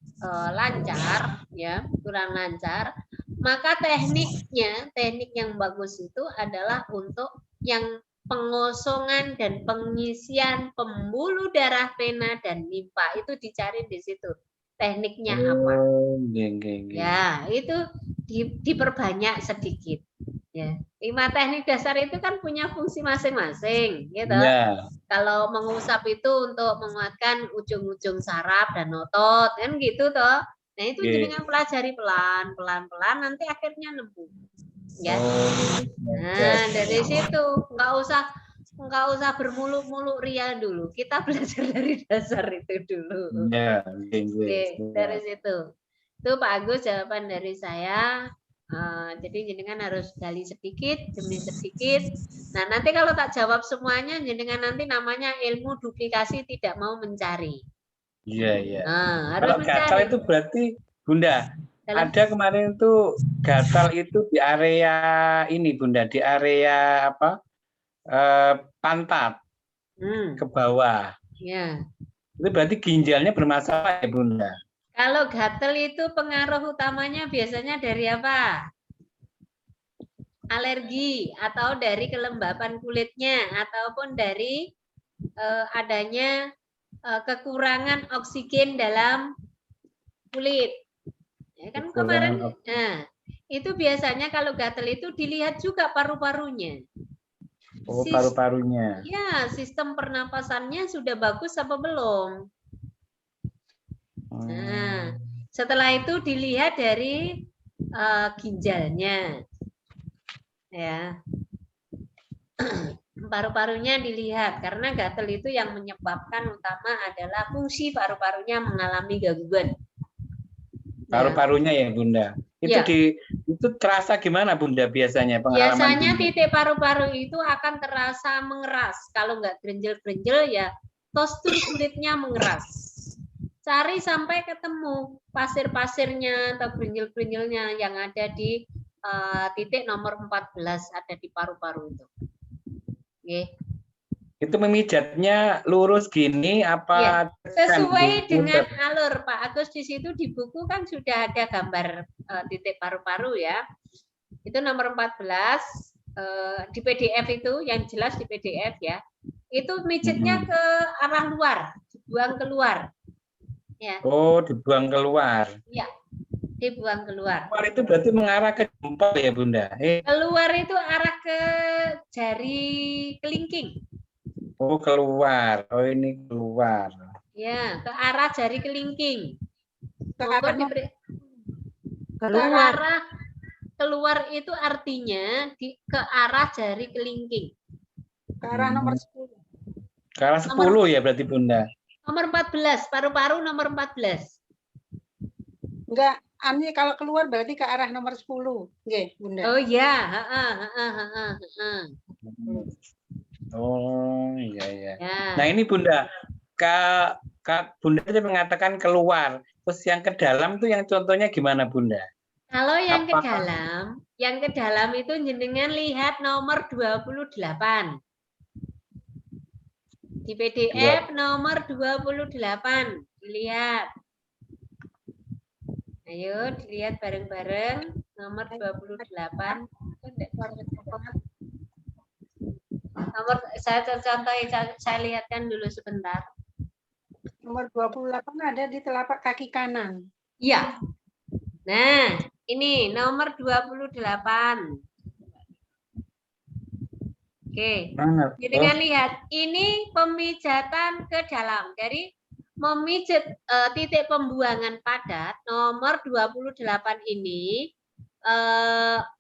lancar, ya, kurang lancar, maka teknik yang bagus itu adalah untuk yang pengosongan dan pengisian pembuluh darah vena dan limfa, itu dicari di situ. Tekniknya apa? Ya, itu diperbanyak sedikit. Ya, 5 teknik dasar itu kan punya fungsi masing-masing, gitu. Ya. Kalau mengusap itu untuk menguatkan ujung-ujung saraf dan otot, kan gitu toh. Nah, itu jenengan pelajari pelan-pelan nanti akhirnya nemu. Ya. Nah, dari situ nggak usah bermuluk-muluk ria dulu. Kita belajar dari dasar itu dulu. Ya, oke, dari situ. Itu Pak Agus jawaban dari saya. Jadi jenengan harus gali sedikit demi sedikit. Nah, nanti kalau tak jawab semuanya, jenengan nanti namanya ilmu duplikasi tidak mau mencari. Iya, iya. Nah, harus kalau gatal itu berarti, Bunda, ada kemarin itu gatal itu di area ini, Bunda, di area apa? Pantat ke bawah. Ya. Itu berarti ginjalnya bermasalah ya, Bunda? Kalau gatal itu pengaruh utamanya biasanya dari apa? Alergi atau dari kelembapan kulitnya ataupun dari adanya kekurangan oksigen dalam kulit. Ya kan kemarin, nah, itu biasanya kalau gatal itu dilihat juga paru-parunya. Oh, paru-parunya. Ya, sistem pernapasannya sudah bagus apa belum? Nah, setelah itu dilihat dari ginjalnya, ya, paru-parunya dilihat karena gatal itu yang menyebabkan utama adalah fungsi paru-parunya mengalami gangguan. Paru-parunya ya, Bunda. Itu ya. Itu terasa gimana, Bunda, biasanya pengalaman? Biasanya Bunda? Titik paru-paru itu akan terasa mengeras. Kalau nggak grenjel-grenjel ya tekstur kulitnya mengeras. Cari sampai ketemu pasir-pasirnya atau grenjel-grenjelnya yang ada di titik nomor 14 ada di paru-paru itu. Oke. Itu memijatnya lurus gini apa? Ya, sesuai dengan alur Pak Agus, di situ di buku kan sudah ada gambar titik paru-paru ya. Itu nomor 14 di PDF itu yang jelas di PDF ya. Itu mijitnya ke arah luar, dibuang keluar. Ya. Oh, dibuang keluar. Iya, dibuang keluar. Keluar itu berarti mengarah ke jempol ya, Bunda? Keluar itu arah ke jari kelingking. Oh, keluar. Oh, ini keluar. Ya, ke arah jari kelingking. Keluar itu artinya ke arah jari kelingking. Ke arah nomor 10. Ke arah 10 ya berarti, Bunda? Nomor 14, paru-paru nomor 14. Enggak, Ani kalau keluar berarti ke arah nomor 10. Nggih, Bunda. Oh iya, Oh iya iya. Ya. Nah ini Bunda, Bunda tadi mengatakan keluar, terus yang ke dalam tuh yang contohnya gimana Bunda? Kalau yang ke dalam itu jenengan lihat nomor 28. Di PDF nomor 28, dilihat. Ayo dilihat bareng-bareng nomor 28. Nomor saya contohin, saya lihatkan dulu sebentar. Nomor 28 ada di telapak kaki kanan. Iya. Nah, ini nomor 28. Oke. Dengan lihat ini pemijatan ke dalam. Dari memijat titik pembuangan padat nomor 28 ini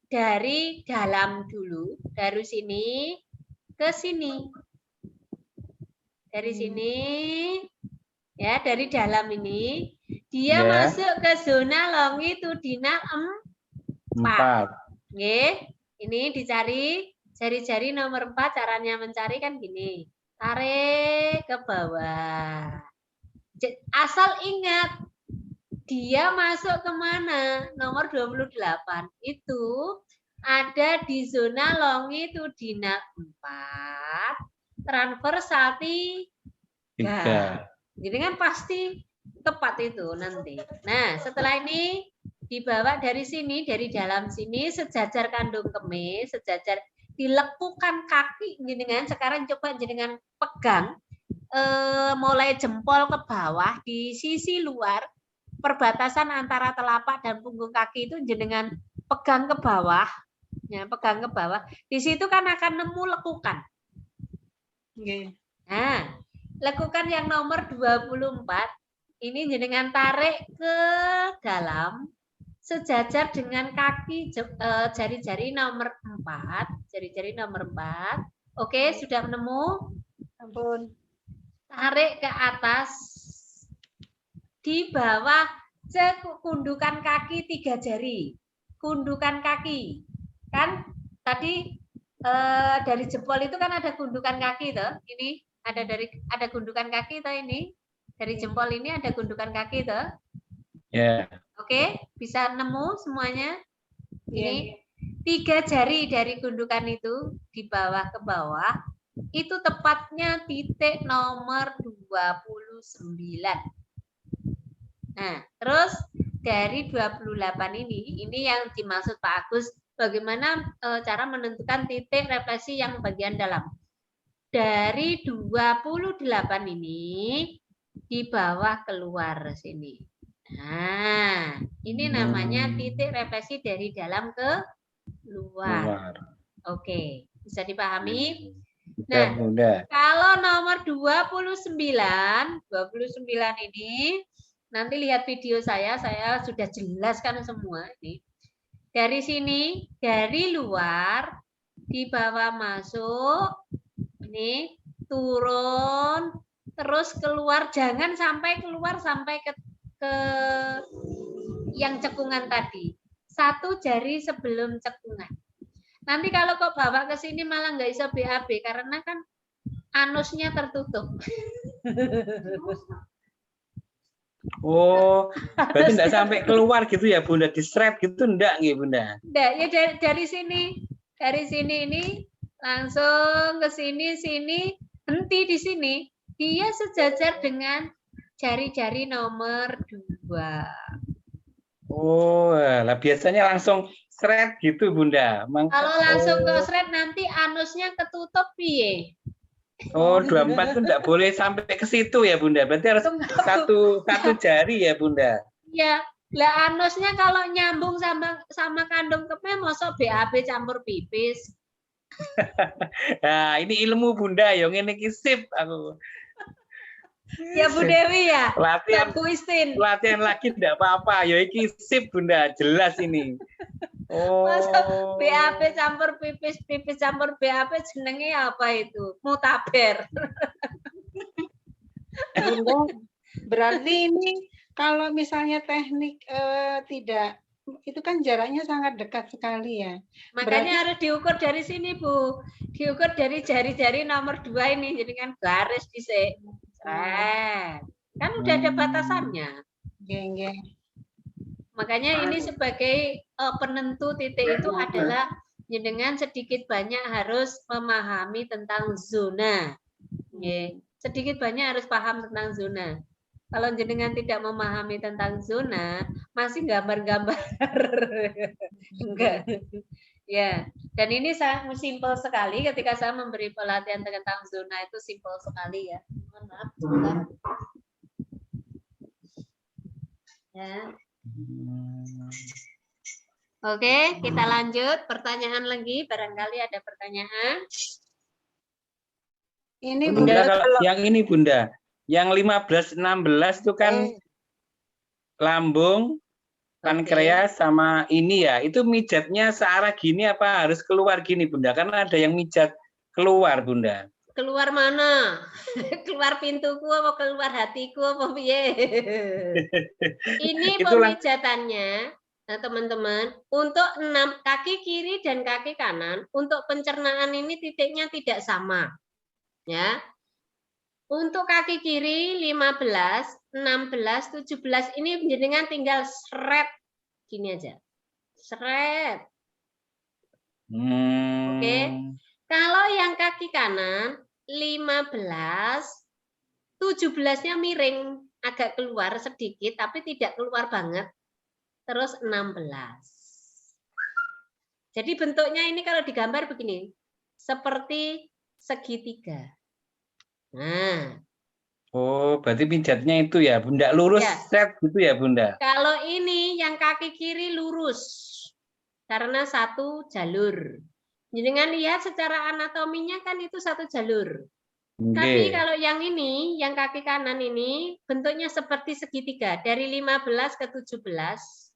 dari dalam dulu, dari sini ke sini. Dari sini ya, dari dalam ini Dia Ya. masuk ke zona longitudinal 4. 4. Nggih. Ini dicari jari-jari nomor 4, caranya mencari kan gini. Tarik ke bawah. Asal ingat dia masuk kemana? Nomor 28 itu ada di zona longitudinal 4, transversal 3. Jadi kan pasti tepat itu nanti. Nah, setelah ini dibawa dari sini, dari dalam sini, sejajar kandung kemih, sejajar dilekukan kaki jenengan. Sekarang coba jenengan pegang mulai jempol ke bawah di sisi luar perbatasan antara telapak dan punggung kaki itu jenengan pegang ke bawah, ya, pegang ke bawah. Di situ kan akan nemu lekukan. Nggih. Nah, lekukan yang nomor 24 ini jenengan tarik ke dalam sejajar dengan kaki jari-jari nomor 4, jari-jari nomor 4. Oke, sudah menemu? Ampun. Tarik ke atas. Di bawah kundukan kaki 3 jari. Kundukan kaki. Kan tadi dari jempol itu kan ada kundukan kaki toh. Ini ada kundukan kaki toh ini. Dari jempol ini ada kundukan kaki toh. Ya. Oke, bisa nemu semuanya? Ini Iya. 3 jari dari kundukan itu di bawah ke bawah. Itu tepatnya titik nomor 29. Nah, terus dari 28 ini yang dimaksud Pak Agus, bagaimana cara menentukan titik refleksi yang bagian dalam. Dari 28 ini di bawah keluar sini. Nah, ini namanya titik refleksi dari dalam ke luar. Oke, bisa dipahami? Nah, kalau nomor 29 ini nanti lihat video saya sudah jelaskan semua ini. Dari sini, dari luar, di bawah masuk, ini turun, terus keluar, jangan sampai keluar sampai ke yang cekungan tadi. 1 jari sebelum cekungan. Nanti kalau kok bawa ke sini malah nggak bisa BAB karena kan anusnya tertutup. Oh, berarti enggak sampai keluar gitu ya, Bunda, di strap gitu enggak nggih, Bunda? Enggak, ya dari sini. Dari sini ini langsung ke sini, henti di sini. Dia sejajar dengan jari-jari nomor 2. Oh, lah biasanya langsung shred gitu, Bunda. Kalau langsung ke shred nanti anusnya ketutup piye? Oh, 24 itu enggak boleh sampai ke situ ya, Bunda. Berarti harus satu jari ya, Bunda. Iya. Lah anusnya kalau nyambung sama kandung kemih mosok BAB campur pipis. Nah, ini ilmu, Bunda, yo ngene iki sip aku. Ya Bu Dewi ya. Latihan Bu Istin. Latihan lagi enggak apa-apa, yo iki sip, Bunda, jelas ini. Oh. Masa BAB campur pipis, pipis campur BAB jenenge apa itu? Mutaber. Bunda, berarti ini kalau misalnya teknik tidak, itu kan jaraknya sangat dekat sekali ya. Makanya harus diukur dari sini, Bu. Diukur dari jari-jari nomor 2 ini. Jadi kan garis dhisik. Kan udah ada batasannya. Nggih. Makanya ini sebagai penentu titik itu adalah jenengan sedikit banyak harus memahami tentang zona. Sedikit banyak harus paham tentang zona. Kalau jenengan tidak memahami tentang zona, masih gambar-gambar. Enggak. Ya, dan ini sangat simpel sekali ketika saya memberi pelatihan tentang zona itu simpel sekali ya. Mohon maaf sebentar. Ya. Oke, kita lanjut. Pertanyaan lagi, barangkali ada pertanyaan. Ini Bunda, kalau yang ini, Bunda, yang 15-16 itu kan lambung, pankreas sama ini ya, itu mijatnya searah gini apa harus keluar gini, Bunda? Karena ada yang mijat keluar, Bunda. Keluar mana? Keluar pintuku apa keluar hatiku apa piye? Ini Itulah. pemijatannya, nah, teman-teman, untuk 6 kaki kiri dan kaki kanan, untuk pencernaan ini titiknya tidak sama. Ya. Untuk kaki kiri 15, 16, 17 ini jenengan tinggal seret gini aja. Seret. Oke. Kalau yang kaki kanan 15, 17-nya miring, agak keluar sedikit tapi tidak keluar banget. Terus 16. Jadi bentuknya ini kalau digambar begini. Seperti segitiga. Nah. Oh, berarti pijatnya itu ya, Bunda, lurus Ya. set gitu ya, Bunda. Kalau ini yang kaki kiri lurus. Karena satu jalur. Jangan lihat secara anatominya kan itu satu jalur. Tapi kalau yang ini, yang kaki kanan ini bentuknya seperti segitiga dari 15 ke 17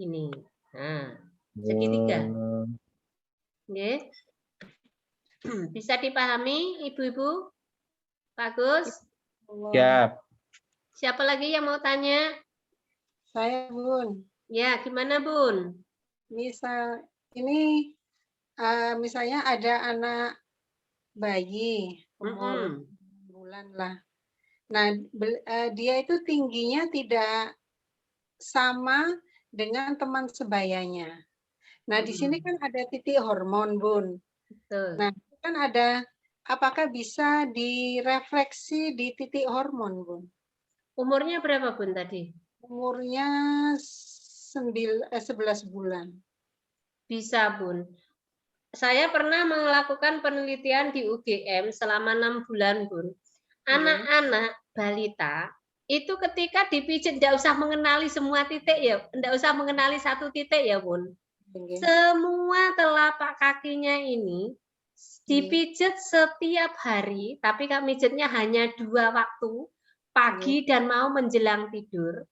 ini. Nah, segitiga. Oke. Bisa dipahami Ibu-ibu? Bagus. Ya. Siapa lagi yang mau tanya? Saya, Bun. Ya, gimana, Bun? Misalnya ada anak bayi umur bulan lah. Nah, dia itu tingginya tidak sama dengan teman sebayanya. Nah, di sini kan ada titik hormon, Bun. Betul. Nah, kan ada, apakah bisa direfleksi di titik hormon, Bun? Umurnya berapa, Bun, tadi? Umurnya 11 bulan. Bisa, Bun. Saya pernah melakukan penelitian di UGM selama 6 bulan, Bun. Anak-anak balita itu ketika dipijit tidak usah mengenali semua titik ya, tidak usah mengenali satu titik ya, Bun. Semua telapak kakinya ini dipijit setiap hari, tapi kami pijitnya hanya 2 waktu, pagi dan mau menjelang tidur.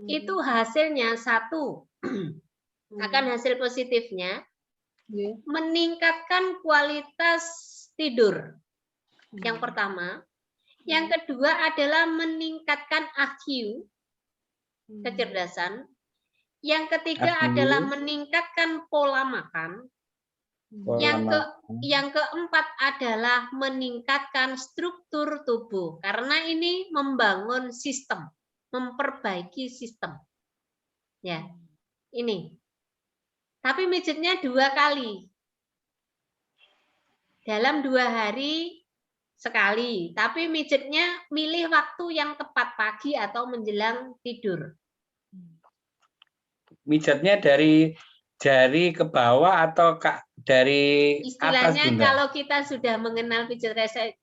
Itu hasilnya satu, akan hasil positifnya meningkatkan kualitas tidur. Yang pertama. Yang kedua adalah meningkatkan IQ, kecerdasan. Yang ketiga adalah meningkatkan pola makan. Yang keempat adalah meningkatkan struktur tubuh. Karena ini membangun sistem, memperbaiki sistem. Ya, ini. Tapi mijitnya 2 kali. Dalam 2 hari sekali. Tapi mijitnya milih waktu yang tepat, pagi atau menjelang tidur. Mijatnya dari jari ke bawah atau dari istilahnya atas, Bunda? Kalau kita sudah mengenal pijat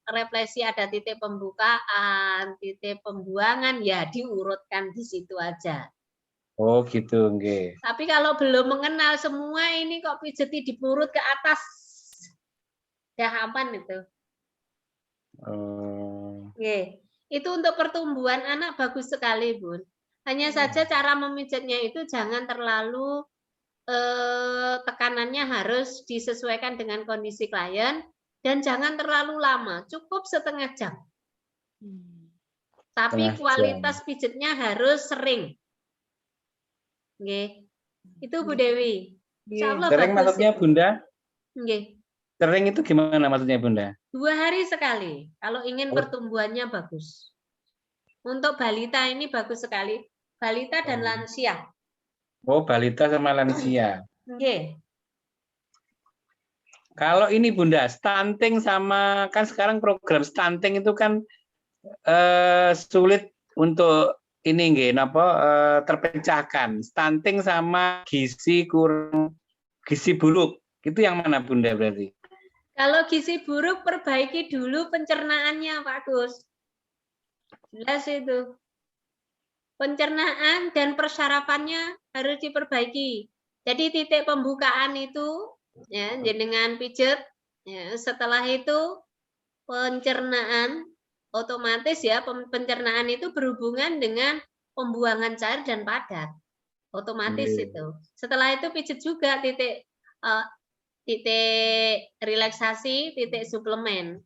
refleksi ada titik pembukaan, titik pembuangan, ya diurutkan di situ aja. Oh gitu, okay. Tapi kalau belum mengenal semua ini kok pijeti di perut ke atas, dah aman itu. Okay. Itu untuk pertumbuhan anak bagus sekali, Bun. Hanya saja cara memijatnya itu jangan terlalu tekanannya harus disesuaikan dengan kondisi klien dan jangan terlalu lama, cukup setengah jam. Tapi kualitas pijatnya harus sering. Nggih. Itu Bu Dewi. Insyaallah sering bagus. Maksudnya Bunda? Nggih. Sering itu gimana maksudnya, Bunda? 2 hari sekali kalau ingin pertumbuhannya bagus. Untuk balita ini bagus sekali. Balita dan lansia. Oh, balita sama lansia. Nggih. Kalau ini Bunda, stunting sama, kan sekarang program stunting itu kan sulit untuk ini nggih napa terpecahkan. Stunting sama gizi buruk. Itu yang mana Bunda berarti? Kalau gizi buruk perbaiki dulu pencernaannya, Pak Gus. Jelas itu. Pencernaan dan persarapannya harus diperbaiki. Jadi titik pembukaan itu ya dengan pijat, ya, setelah itu pencernaan otomatis ya, pencernaan itu berhubungan dengan pembuangan cair dan padat. Otomatis itu. Setelah itu pijat juga titik relaksasi, titik suplemen.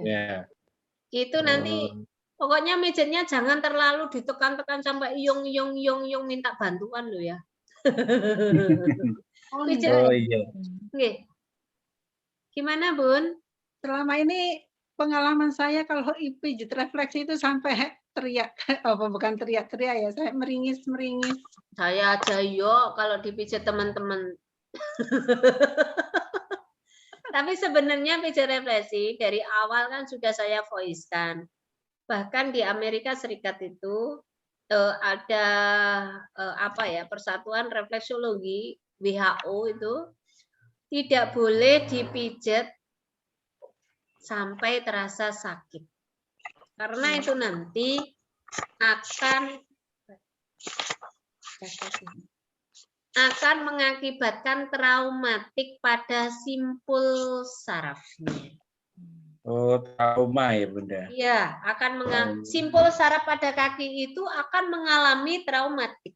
Ya. Itu nanti pokoknya mijitnya jangan terlalu ditekan-tekan sampai yung minta bantuan lo ya. Oh, Pijit. Oh iya. Oke. Gimana Bun? Selama ini pengalaman saya kalau pijit refleksi itu sampai teriak, apa bukan teriak-teriak ya, saya meringis-meringis. Saya aja yo kalau dipijit teman-teman. Tapi sebenarnya pijat refleksi dari awal kan sudah saya voice-kan. Bahkan di Amerika Serikat itu ada Persatuan Refleksologi WHO itu tidak boleh dipijat sampai terasa sakit. Karena itu nanti akan mengakibatkan traumatik pada simpul sarafnya. Oh, trauma ya Bunda. Iya, simpul saraf pada kaki itu akan mengalami traumatik.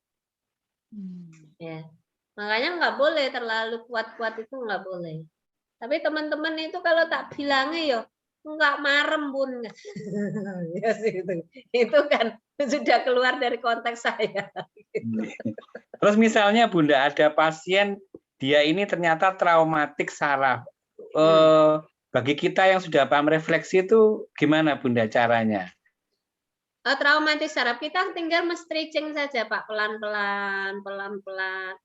Ya, makanya nggak boleh terlalu kuat-kuat itu nggak boleh. Tapi teman-teman itu kalau tak bilangnya ya nggak marem Bun. Ya sih itu kan sudah keluar dari konteks saya. Terus misalnya Bunda ada pasien dia ini ternyata traumatik saraf. Bagi kita yang sudah paham refleksi itu gimana Bunda caranya? Traumatik saraf kita tinggal stretching saja Pak, pelan-pelan, pelan-pelan.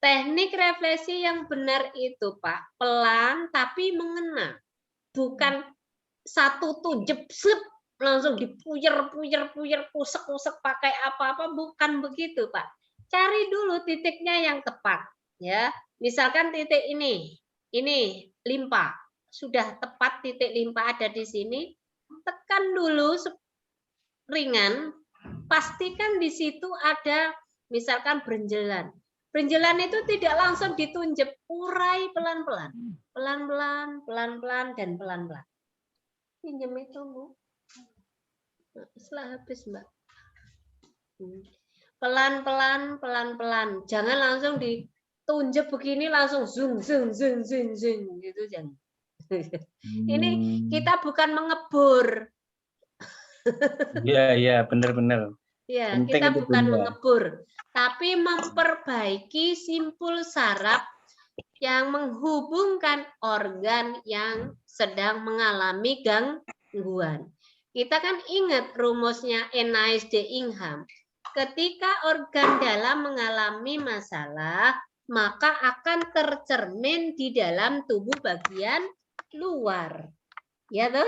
Teknik refleksi yang benar itu Pak, pelan tapi mengena. Bukan satu tuh jepslep langsung dipuyer-puyer, kusek-kusek pakai apa-apa, bukan begitu Pak. Cari dulu titiknya yang tepat ya. Misalkan titik ini limpa. Sudah tepat titik limpa ada di sini, tekan dulu ringan, pastikan di situ ada misalkan benjelan. Benjelan itu tidak langsung ditunjuk, urai pelan-pelan. Pelan-pelan, pelan-pelan, dan pelan-pelan. Pinjam itu, Bu. Setelah habis, Mbak. Pelan-pelan, pelan-pelan. Jangan langsung ditunjuk begini, langsung zung, gitu jangan. Ini kita bukan mengebur. Iya, benar-benar. Ya, kita bukan mengebur, tapi memperbaiki simpul saraf yang menghubungkan organ yang sedang mengalami gangguan. Kita kan ingat rumusnya Anais de Ingham. Ketika organ dalam mengalami masalah, maka akan tercermin di dalam tubuh bagian luar. Ya toh?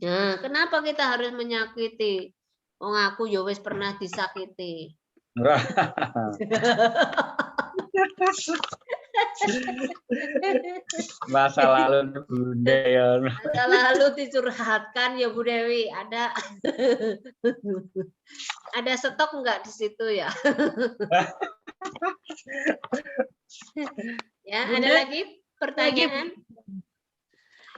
Nah, kenapa kita harus menyakiti? Oh, aku ya wis pernah disakiti. Masa lalu Bunda ya. Masa lalu dicurhatkan ya Bu Dewi. Ada stok enggak di situ ya? Ya, Bunda, ada lagi pertanyaan?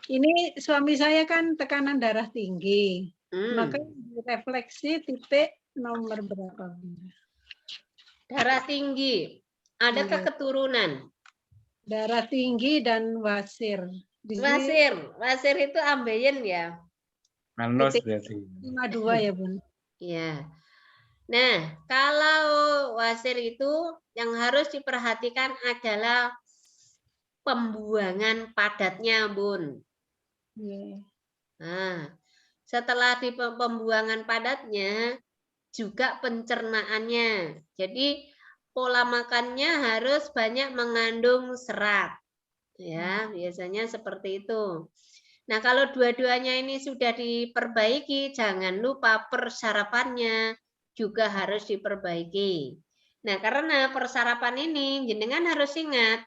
Ini suami saya kan tekanan darah tinggi. Maka refleksi titik nomor berapa? Darah tinggi. Adakah keturunan? Darah tinggi dan wasir. Wasir itu ambeien ya. Manus berarti. 52 ya, Bun. Iya. Nah, kalau wasir itu yang harus diperhatikan adalah pembuangan padatnya, Bun. Nah, setelah di pembuangan padatnya juga pencernaannya. Jadi pola makannya harus banyak mengandung serat. Ya, biasanya seperti itu. Nah, kalau dua-duanya ini sudah diperbaiki, jangan lupa persarapannya juga harus diperbaiki. Nah, karena persarapan ini jenengan harus ingat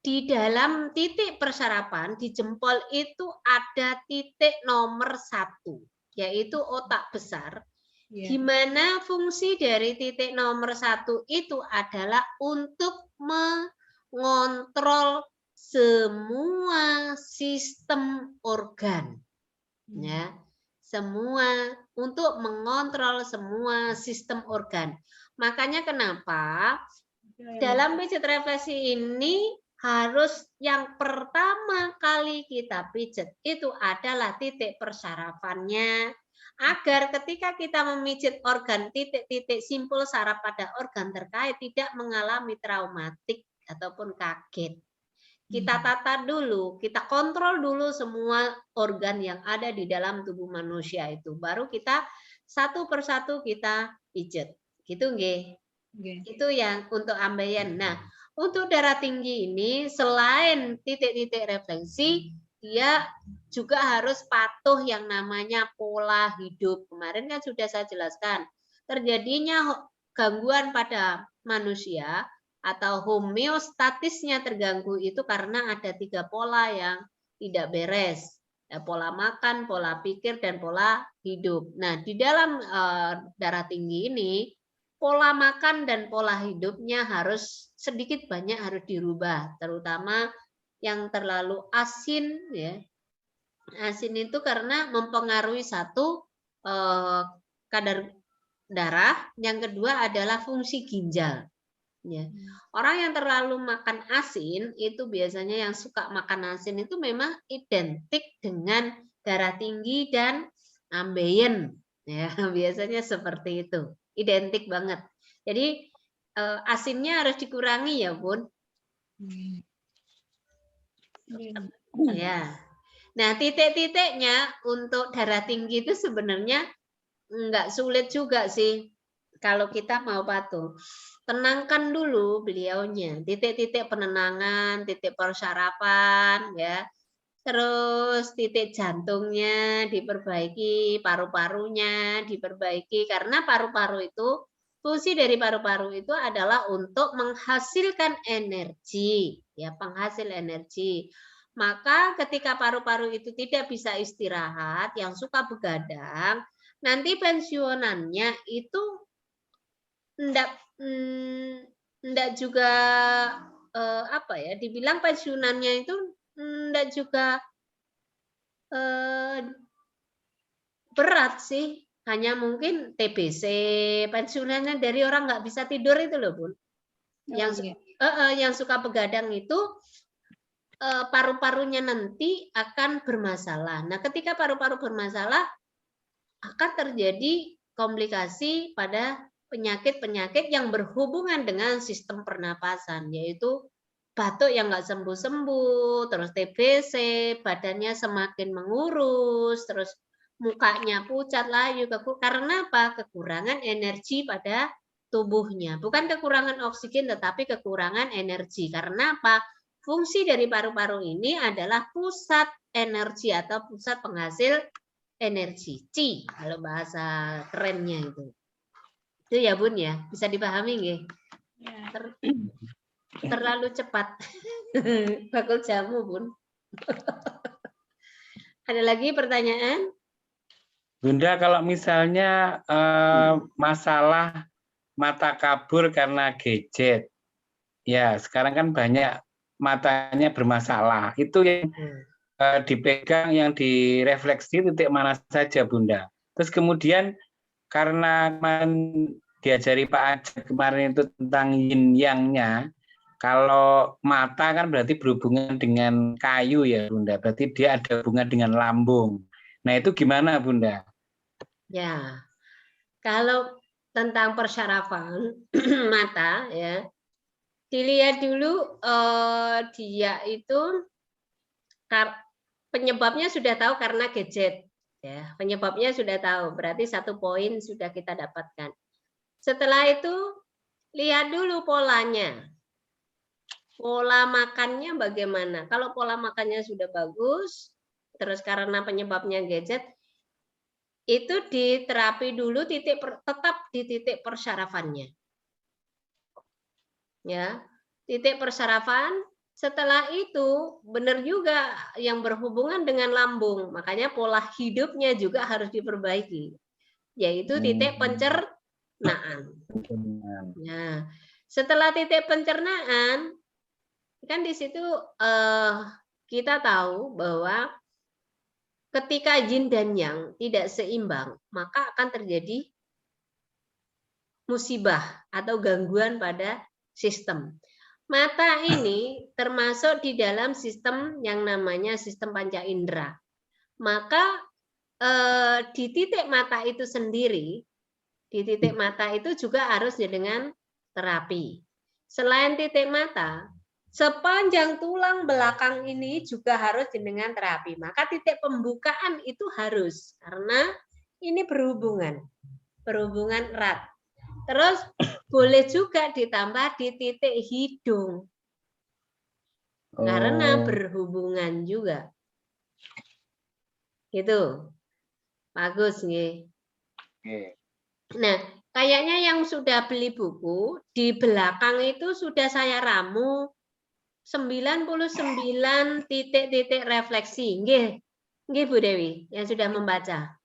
di dalam titik persarapan di jempol itu ada titik nomor 1, yaitu otak besar. Di mana fungsi dari titik nomor 1 itu adalah untuk mengontrol semua sistem organ. Ya, untuk mengontrol semua sistem organ. Makanya kenapa dalam pijat refleksi ini harus yang pertama kali kita pijat itu adalah titik persarafannya, agar ketika kita memijit organ titik-titik simpul saraf pada organ terkait tidak mengalami traumatik ataupun kaget. Kita tata dulu, kita kontrol dulu semua organ yang ada di dalam tubuh manusia itu. Baru kita satu persatu kita pijat. Gitu nggih. Itu yang untuk ambeien. Nah, untuk darah tinggi ini selain titik-titik refleksi, dia juga harus patuh yang namanya pola hidup. Kemarin kan sudah saya jelaskan. Terjadinya gangguan pada manusia atau homeostatisnya terganggu itu karena ada 3 pola yang tidak beres. Ya, pola makan, pola pikir, dan pola hidup. Nah, di dalam darah tinggi ini, pola makan dan pola hidupnya harus sedikit banyak harus dirubah, terutama yang terlalu asin, ya. Asin itu karena mempengaruhi satu kadar darah, yang kedua adalah fungsi ginjal. Ya. Orang yang terlalu makan asin itu biasanya yang suka makan asin itu memang identik dengan darah tinggi dan ambeien. Ya, biasanya seperti itu. Identik banget. Jadi asinnya harus dikurangi ya, Bun. Ya. Nah, titik-titiknya untuk darah tinggi itu sebenarnya enggak sulit juga sih kalau kita mau patuh. Tenangkan dulu beliaunya, titik-titik penenangan, titik persarapan, ya. Terus titik jantungnya diperbaiki, paru-parunya diperbaiki, karena paru-paru itu, fungsi dari paru-paru itu adalah untuk menghasilkan energi, ya, penghasil energi. Maka ketika paru-paru itu tidak bisa istirahat, yang suka begadang, nanti pensiunannya itu enggak juga apa ya, dibilang pensiunannya itu enggak juga berat sih, hanya mungkin TBC, pensiunannya dari orang nggak bisa tidur itu loh, Bun. Yang suka begadang itu paru-parunya nanti akan bermasalah. Nah, ketika paru-paru bermasalah akan terjadi komplikasi pada penyakit-penyakit yang berhubungan dengan sistem pernapasan, yaitu batuk yang nggak sembuh-sembuh, terus TBC, badannya semakin mengurus, terus mukanya pucat, layu, karena apa? Kekurangan energi pada tubuhnya. Bukan kekurangan oksigen, tetapi kekurangan energi. Karena apa? Fungsi dari paru-paru ini adalah pusat energi atau pusat penghasil energi. Ci, kalau bahasa kerennya itu. Itu ya, Bun, ya. Bisa dipahami nggih? Terlalu cepat. Bakul jamu, Bun. Ada lagi pertanyaan? Bunda, kalau misalnya masalah mata kabur karena gadget, ya sekarang kan banyak matanya bermasalah. Itu yang dipegang, yang direfleksi titik mana saja, Bunda. Terus kemudian karena diajari Pak Ajat kemarin itu tentang yin yang-nya, kalau mata kan berarti berhubungan dengan kayu ya, Bunda. Berarti dia ada hubungan dengan lambung. Nah, itu gimana, Bunda? Ya, kalau tentang persyarafan mata, ya, dilihat dulu dia itu penyebabnya sudah tahu karena gadget. Ya, penyebabnya sudah tahu, berarti 1 poin sudah kita dapatkan. Setelah itu lihat dulu polanya. Pola makannya bagaimana? Kalau pola makannya sudah bagus, terus karena penyebabnya gadget, itu diterapi dulu tetap di titik persyarafannya. Ya, titik persyarafan. Setelah itu benar juga yang berhubungan dengan lambung, makanya pola hidupnya juga harus diperbaiki, yaitu titik pencernaan. Nah, setelah titik pencernaan, kan di situ kita tahu bahwa ketika yin dan yang tidak seimbang, maka akan terjadi musibah atau gangguan pada sistem. Mata ini termasuk di dalam sistem yang namanya sistem panca indera. Maka di titik mata itu sendiri, di titik mata itu juga harus dengan terapi. Selain titik mata, sepanjang tulang belakang ini juga harus dengan terapi. Maka titik pembukaan itu harus, karena ini berhubungan erat. Terus boleh juga ditambah di titik hidung. Karena berhubungan juga. Gitu. Bagus nggih. Nah, kayaknya yang sudah beli buku, di belakang itu sudah saya ramu 99 titik-titik refleksi. Nggih. Nggih Bu Dewi, yang sudah membaca.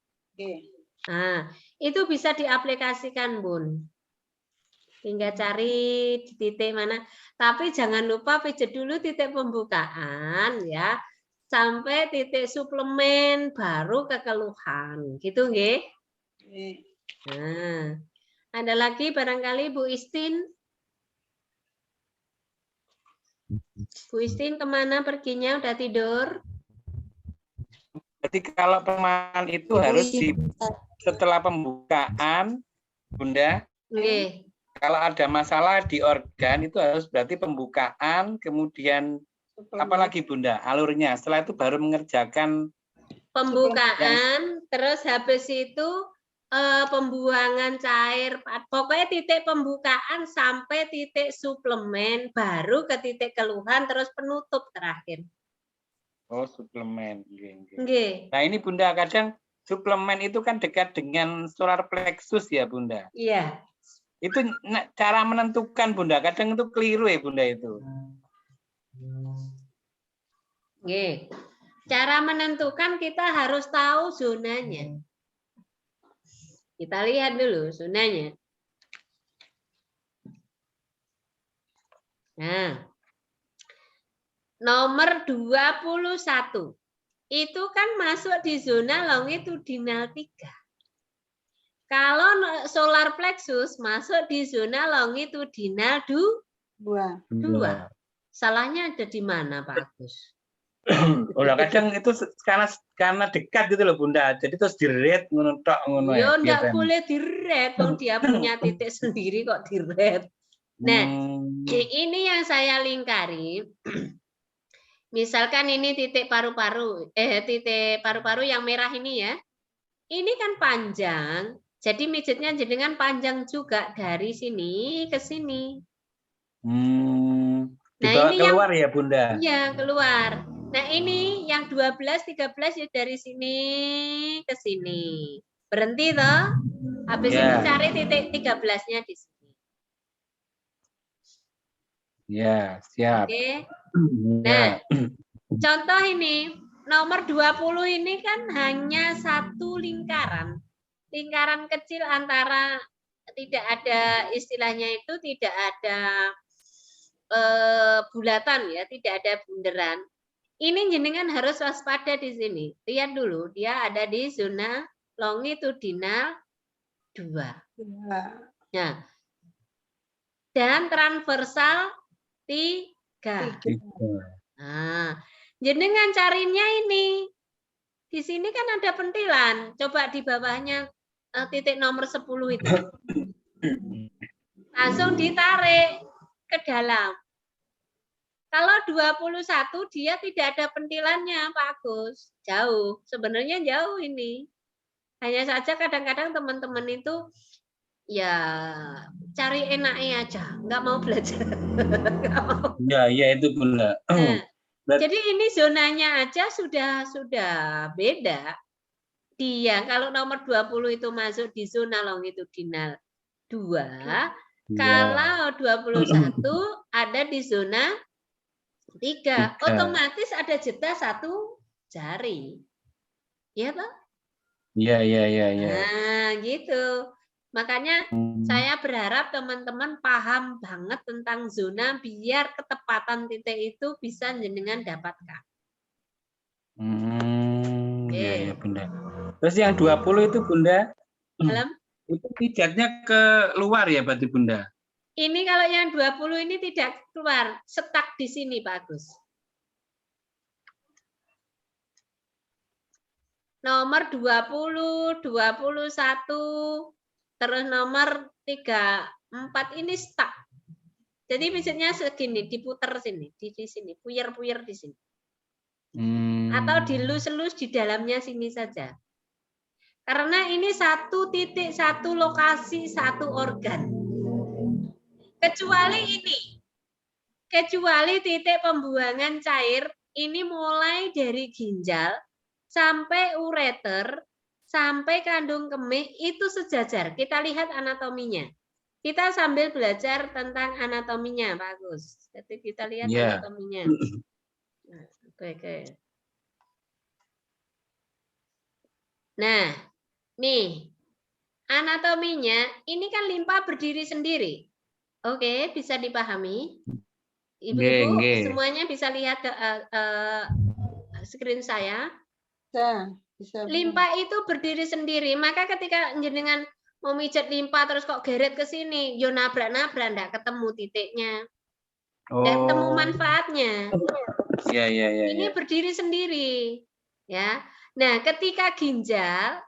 Nah, itu bisa diaplikasikan, Bun. Tinggal cari di titik mana. Tapi jangan lupa pijat dulu titik pembukaan ya. Sampai titik suplemen baru ke keluhan. Gitu nggih? Nah, ada lagi barangkali Bu Istin? Bu Istin kemana perginya? Udah tidur? Berarti kalau penemanan itu harus setelah pembukaan, Bunda. Nggih. Kalau ada masalah di organ itu harus berarti pembukaan, kemudian apalagi Bunda, alurnya. Setelah itu baru mengerjakan pembukaan, terus habis itu pembuangan cair. Pokoknya titik pembukaan sampai titik suplemen, baru ke titik keluhan, terus penutup terakhir. Oh, suplemen. Nggih. Nah, ini Bunda, kadang suplemen itu kan dekat dengan solar plexus ya, Bunda? Iya. Itu cara menentukan, Bunda. Kadang itu keliru ya, Bunda, itu. Nggih. Cara menentukan kita harus tahu zonanya. Kita lihat dulu zonanya. Nah, nomor 21. Itu kan masuk di zona longitudinal 3. Kalau solar plexus masuk di zona longitudinal 2. Salahnya ada di mana, Pak Agus? Kadang itu karena dekat gitu loh, Bunda. Jadi terus di-red ngono tok ngono ya. Enggak boleh di-red, dia punya titik sendiri kok di-red. Nah, ini yang saya lingkari. Misalkan ini titik paru-paru, titik paru-paru yang merah ini ya. Ini kan panjang, jadi mijitnya jenengan panjang juga dari sini ke sini. Nah, ini keluar ya, Bunda? Iya, keluar. Nah, ini yang 12, 13 ya dari sini ke sini. Berhenti toh. Habis itu cari titik 13-nya di sini. Ya, siap. Oke. Nah, contoh ini, nomor 20 ini kan hanya satu lingkaran. Lingkaran kecil antara tidak ada istilahnya itu tidak ada bulatan ya, tidak ada bunderan. Ini jenengan harus waspada di sini. Lihat dulu, dia ada di zona longitudinal 2. Nah, dan transversal 3. Nah, jenengan carinya ini. Di sini kan ada pentilan. Coba di bawahnya titik nomor 10 itu. Langsung ditarik ke dalam. Kalau 21 dia tidak ada pentilannya, Pak Agus. Jauh. Sebenarnya jauh ini. Hanya saja kadang-kadang teman-teman itu ya cari enaknya aja, nggak mau belajar. Ya itu Bunda. Jadi ini zonanya aja sudah beda. Dia kalau nomor 20 itu masuk di zona longitudinal 2, kalau 21 ada di zona 3. Otomatis ada jeda 1 jari. Iya toh? Iya. Nah, gitu. Makanya saya berharap teman-teman paham banget tentang zona biar ketepatan titik itu bisa jenengan dapatkan. Iya Bunda. Terus yang 20 itu Bunda, itu pijatnya ke luar ya berarti Bunda? Ini kalau yang 20 ini tidak keluar, stuck di sini Pak Agus. Nomor 20, 21, terus nomor 34 ini stuck. Jadi misalnya segini, diputer sini, di sini, puyer-puyer di sini. Atau dilus-lus di dalamnya sini saja. Karena ini 1 titik, 1 lokasi, 1 organ. Kecuali ini. Kecuali titik pembuangan cair, ini mulai dari ginjal, sampai ureter, sampai kandung kemih, itu sejajar. Kita lihat anatominya. Kita sambil belajar tentang anatominya, Pak Agus. Jadi kita lihat anatominya. Oke. Nah, nih, anatominya, ini kan limpa berdiri sendiri. Oke, bisa dipahami? Ibu-ibu, semuanya bisa lihat screen saya? Bisa. Limpa itu berdiri sendiri, maka ketika jenengan mau mijat limpa terus kok geret ke sini, yo nabrak-nabrak, enggak ketemu titiknya. Enggak ketemu manfaatnya. Iya. Ini berdiri sendiri. Ya. Nah, ketika ginjal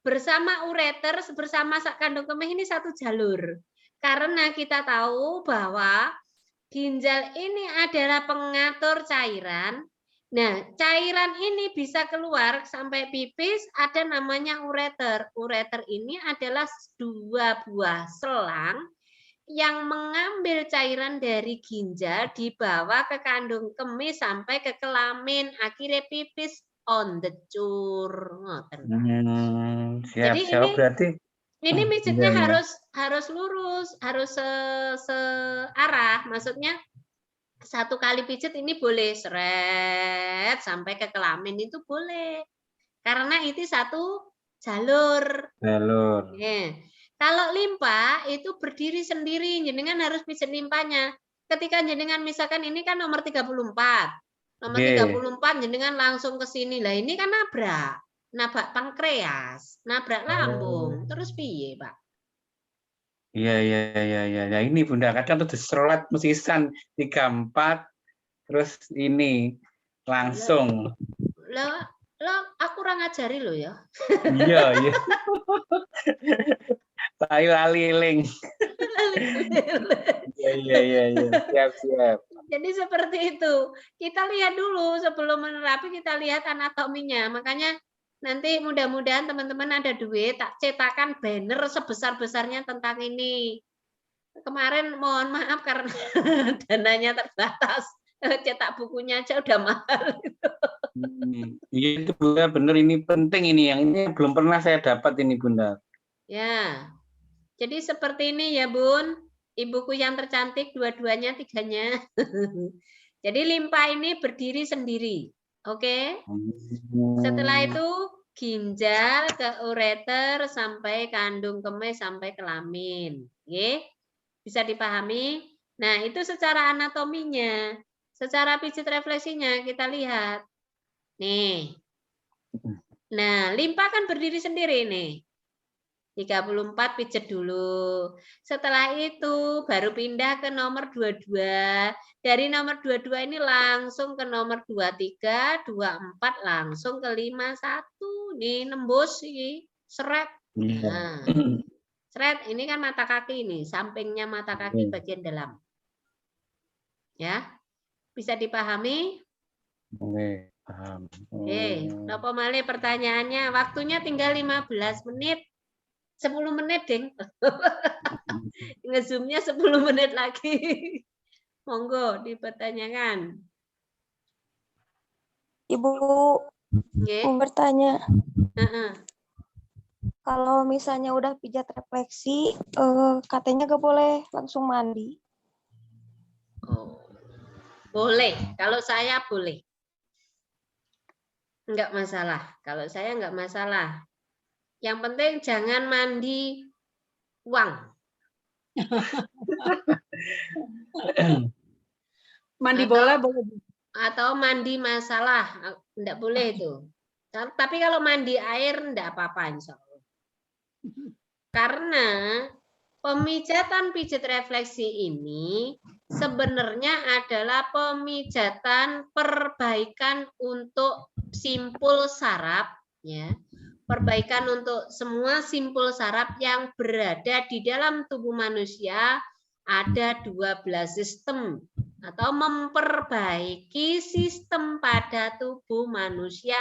bersama ureter, bersama kandung kemih ini satu jalur. Karena kita tahu bahwa ginjal ini adalah pengatur cairan. Nah, cairan ini bisa keluar sampai pipis, ada namanya ureter. Ureter ini adalah 2 buah selang yang mengambil cairan dari ginjal dibawa ke kandung kemih sampai ke kelamin, akhirnya pipis on the cur. Jadi ini mijitnya harus lurus, harus searah. Maksudnya 1 kali pijit ini boleh seret sampai ke kelamin itu boleh. Karena itu 1 jalur. Kalau limpa itu berdiri sendiri, jenengan harus pijit limpanya. Ketika jenengan misalkan ini kan nomor 34. Nomor 34 jenengan langsung ke sini. Lah ini kan nabrak pankreas, nabrak lambung. Terus piye, Pak? Iya. Nah, ini Bunda kadang tuh diserat mesisan 34 terus ini langsung. Lo aku kurang ngajari lo ya. Iya. Tahu laliling. Iya. Siap. Jadi seperti itu. Kita lihat dulu sebelum menerapi, kita lihat anatominya. Makanya nanti mudah-mudahan teman-teman ada duit, tak cetakan banner sebesar-besarnya tentang ini. Kemarin mohon maaf karena dananya terbatas. Cetak bukunya aja udah mahal. Iya itu Bunda, benar ini penting ini. Yang ini belum pernah saya dapat ini Bunda. Ya. Jadi seperti ini ya Bun. Ibuku yang tercantik, dua-duanya, tiganya. Jadi limpa ini berdiri sendiri. Oke? Setelah itu ginjal ke ureter sampai kandung kemih sampai kelamin. Oke? Bisa dipahami? Nah, itu secara anatominya. Secara pijit refleksinya kita lihat. Nih. Nah, limpa kan berdiri sendiri nih. 34 pijet dulu. Setelah itu baru pindah ke nomor 22. Dari nomor 22 ini langsung ke nomor 23, 24 langsung ke 51. Nih nembus ini seret. Nah, seret ini kan mata kaki ini, sampingnya mata kaki bagian dalam. Ya. Bisa dipahami? Oke, paham. Oke, napa malih pertanyaannya? Waktunya tinggal 15 menit. 10 menit, Ding. Nge-zoom-nya 10 menit lagi. Monggo dipertanyakan. Ibu Nggih. mau bertanya. Heeh. Kalau misalnya udah pijat refleksi, katanya gak boleh langsung mandi. Oh. Boleh, kalau saya boleh. Enggak masalah. Kalau saya enggak masalah. Yang penting jangan mandi uang. Mandi bola boleh. Atau mandi masalah, enggak boleh itu. Tapi kalau mandi air enggak apa-apa insya Allah. Karena Pemijatan pijat refleksi ini sebenarnya adalah pemijatan perbaikan untuk simpul saraf, ya. Perbaikan untuk semua simpul saraf yang berada di dalam tubuh manusia. Ada 12 sistem atau memperbaiki sistem pada tubuh manusia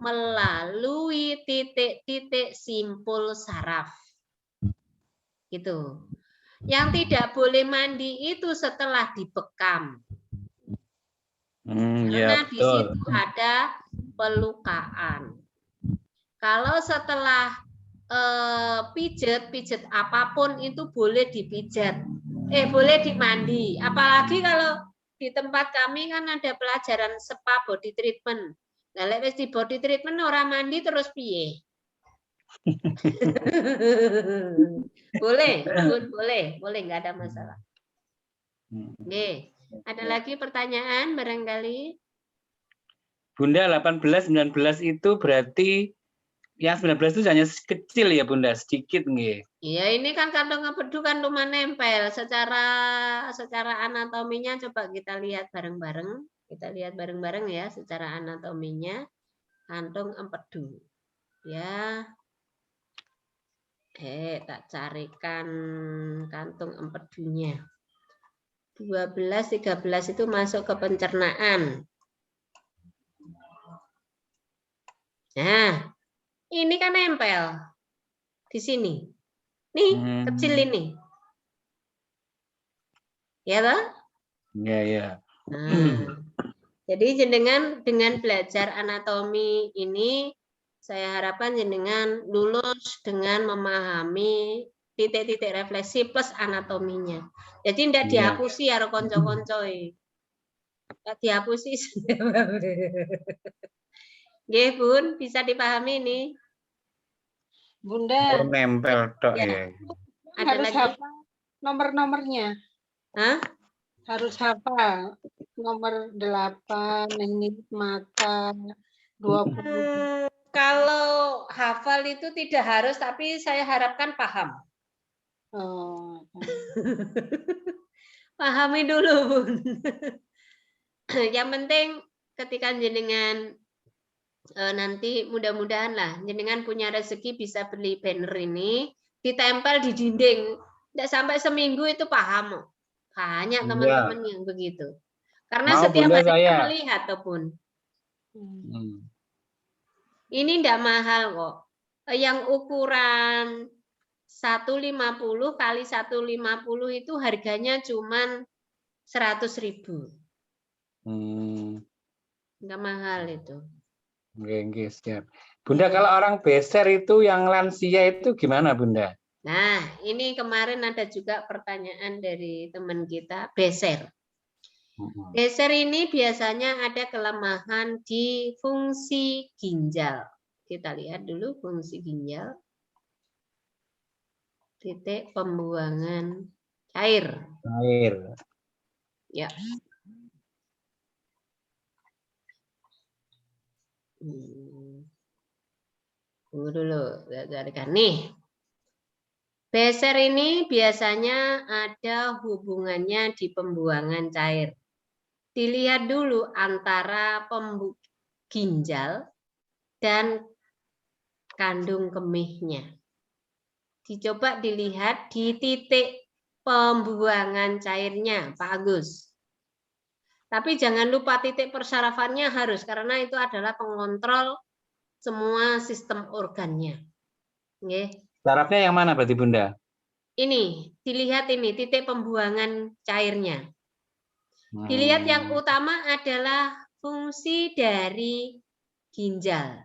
melalui titik-titik simpul saraf. Gitu. Yang tidak boleh mandi itu setelah dibekam. Karena Ya, di situ ada pelukaan. Kalau setelah pijat apapun itu boleh dipijat. Boleh dimandi. Apalagi kalau di tempat kami kan ada pelajaran spa body treatment. Nah, lek di body treatment orang mandi terus piye? Boleh, boleh, nggak ada masalah. Oke, ada lagi pertanyaan barangkali? Bunda, 18, 19 itu berarti yang 19 itu hanya kecil ya Bunda, sedikit nggih. Iya, ini kan kantong empedu kan cuma nempel. Secara anatominya coba kita lihat bareng-bareng. Kita lihat bareng-bareng ya secara anatominya kantong empedu. Ya. Tak carikan kantung empedunya. 12, 13 itu masuk ke pencernaan. Nah, ini kan nempel di sini. Nih, kecil ini. Ya toh? Ya. Nah, jadi jenengan dengan belajar anatomi ini, saya harapkan jenengan lulus dengan memahami titik-titik refleksi plus anatominya. Jadi tidak dihapusi ya konco-koncoy. Tidak dihapusi. Nggih, Bun, bisa dipahami ini? Bunda. Nempel tok Ya. ya. Harus hafal nomor-nomornya. Hah? Harus hafal nomor 8, ini mata 20. Kalau hafal itu tidak harus, tapi saya harapkan paham. Oh. Pahami dulu, Bun. Yang penting ketika jenengan nanti mudah-mudahan lah jenengan punya rezeki bisa beli banner ini ditempel di dinding. Tidak sampai seminggu itu paham. Banyak teman-teman yang begitu. Karena setiap hari kita melihat ataupun. Ini tidak mahal kok. Yang ukuran 150 kali 150 itu harganya cuman 100.000. Enggak mahal itu. Oke, siap. Bunda, kalau orang beser itu yang lansia itu gimana, Bunda? Nah, ini kemarin ada juga pertanyaan dari teman kita, beser. Beser ini biasanya ada kelemahan di fungsi ginjal. Kita lihat dulu fungsi ginjal. Titik pembuangan air. Ya. Tunggu dulu, carikan nih. Beser ini biasanya ada hubungannya di pembuangan cair. Dilihat dulu antara ginjal dan kandung kemihnya. Dicoba dilihat di titik pembuangan cairnya, Pak Agus. Tapi jangan lupa titik persarafannya harus, karena itu adalah pengontrol semua sistem organnya. Oke. Sarafnya yang mana berarti, Bunda? Ini, dilihat ini titik pembuangan cairnya. Dilihat yang utama adalah fungsi dari ginjal.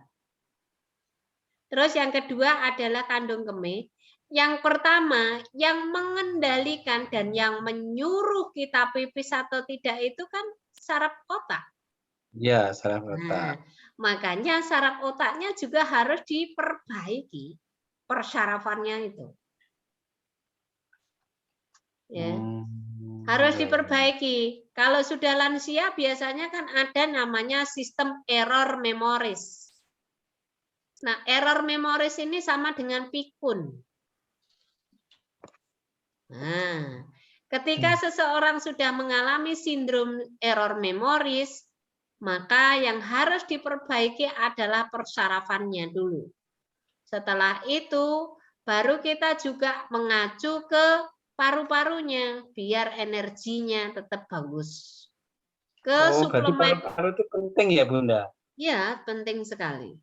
Terus yang kedua adalah kandung kemih. Yang pertama, yang mengendalikan dan yang menyuruh kita pipis atau tidak itu kan saraf otak. Ya, saraf otak. Nah, makanya saraf otaknya juga harus diperbaiki persarafannya itu. Ya. Harus diperbaiki. Kalau sudah lansia biasanya kan ada namanya sistem error memoris. Nah, error memoris ini sama dengan pikun. Nah, ketika seseorang sudah mengalami sindrom error memoris, maka yang harus diperbaiki adalah persarafannya dulu. Setelah itu, baru kita juga mengacu ke paru-parunya, biar energinya tetap bagus. Ke Oh, berarti suplemen. paru-paru itu penting ya, Bunda? Ya, penting sekali.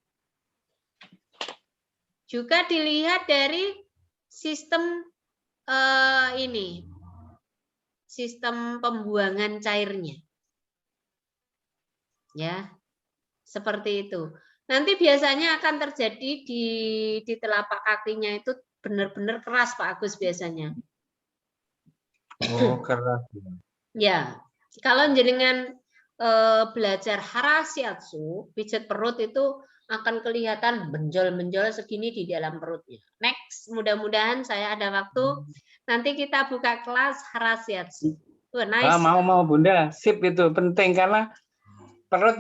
Juga dilihat dari sistem sistem pembuangan cairnya. Ya, seperti itu. Nanti biasanya akan terjadi di telapak kakinya itu benar-benar keras Pak Agus biasanya. Oh, keras. Ya, kalau jenengan belajar harashiatsu, pijat perut itu akan kelihatan benjol-benjol segini di dalam perutnya. Next, mudah-mudahan saya ada waktu. Nanti kita buka kelas harashiatsu. Nice. Mau Bunda, sip itu penting karena perut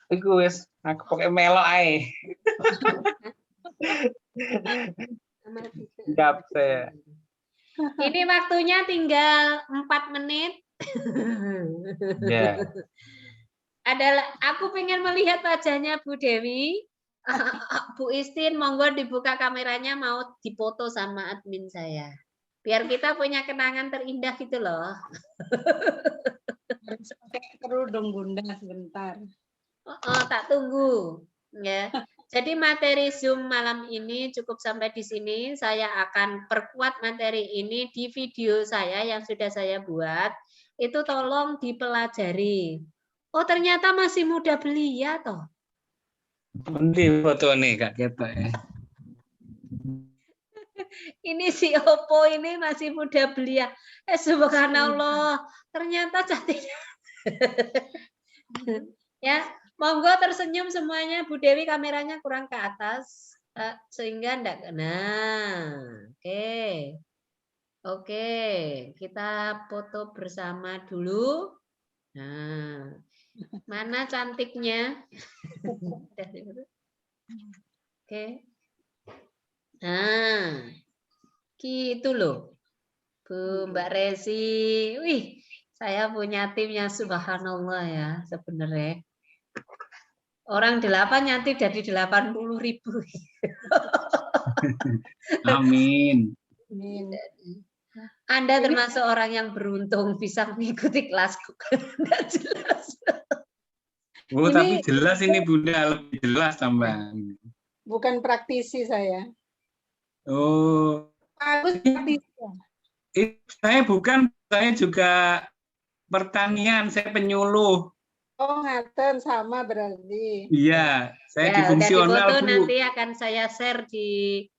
itu wis aku pakai melok ae. Siap saya. Ini waktunya tinggal 4 menit. Ya. Aku pengen melihat wajahnya Bu Dewi. Bu Istin, monggo dibuka kameranya, mau dipoto sama admin saya. Biar kita punya kenangan terindah gitu loh. Harus pakai kerudung Bunda sebentar. Tak tunggu. Ya. Jadi materi Zoom malam ini cukup sampai di sini. Saya akan perkuat materi ini di video saya yang sudah saya buat. Itu tolong dipelajari. Oh, ternyata masih muda belia toh. Nanti foto nih Kak Keto ya. Ini si Oppo ini masih muda belia. Subhanallah, ternyata cantiknya. Ya, monggo tersenyum semuanya. Bu Dewi kameranya kurang ke atas sehingga enggak. Nah, oke. Oke, kita foto bersama dulu. Nah, mana cantiknya? Oke. Nah, gitu loh. Bu Mbak Resi. Wih, saya punya tim yang subhanallah ya sebenarnya. Orang 8 nanti jadi 80.000. Amin. Anda termasuk orang yang beruntung bisa mengikuti kelasku. Nggak jelas. Oh, tapi jelas ini Bunda, lebih jelas tambahan. Bukan praktisi saya. Oh. Harus praktisi. Saya bukan, saya juga pertanian, saya penyuluh. Oh, ngaten sama berarti. Iya, saya Ya, di fungsional, udah Bu. nanti akan saya share di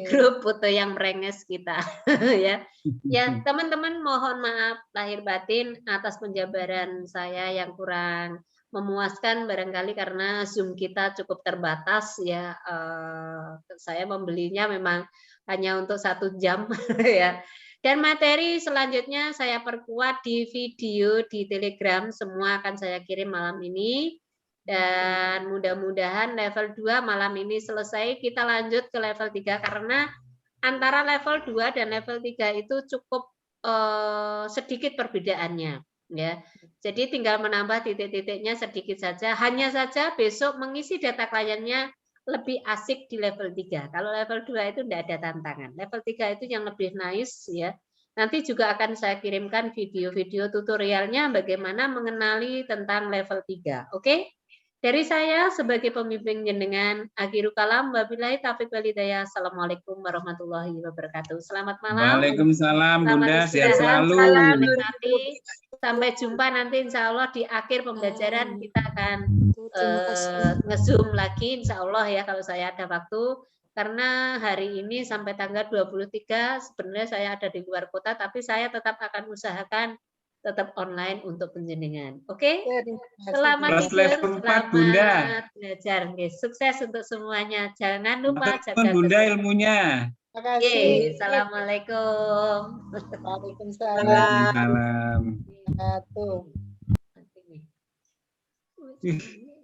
grup foto yang merenges kita. Ya. Ya, teman-teman mohon maaf lahir batin atas penjabaran saya yang kurang memuaskan barangkali karena Zoom kita cukup terbatas ya. Saya membelinya memang hanya untuk 1 jam ya. Dan materi selanjutnya saya perkuat di video di Telegram, semua akan saya kirim malam ini. Dan mudah-mudahan level 2 malam ini selesai, kita lanjut ke level 3 karena antara level 2 dan level 3 itu cukup sedikit perbedaannya ya. Jadi tinggal menambah titik-titiknya sedikit saja. Hanya saja besok mengisi data kliennya lebih asik di level 3. Kalau level 2 itu tidak ada tantangan. Level 3 itu yang lebih nice ya. Nanti juga akan saya kirimkan video-video tutorialnya bagaimana mengenali tentang level 3. Oke? Dari saya sebagai pembimbing jenengan, akhiru kalam, wabillahi taufiq wal hidayah. Assalamualaikum warahmatullahi wabarakatuh. Selamat malam. Waalaikumsalam Bunda, sehat selalu. Nanti sampai jumpa nanti insya Allah di akhir pembelajaran kita akan nge-zoom lagi insya Allah ya kalau saya ada waktu. Karena hari ini sampai tanggal 23 sebenarnya saya ada di luar kota, tapi saya tetap akan usahakan tetap online untuk penjenengan. Oke? Selamat tidur, selamat belajar. Sukses untuk semuanya. Jangan lupa jaga Bunda ilmunya. Terima kasih. Assalamualaikum. Waalaikumsalam. Waalaikumsalam.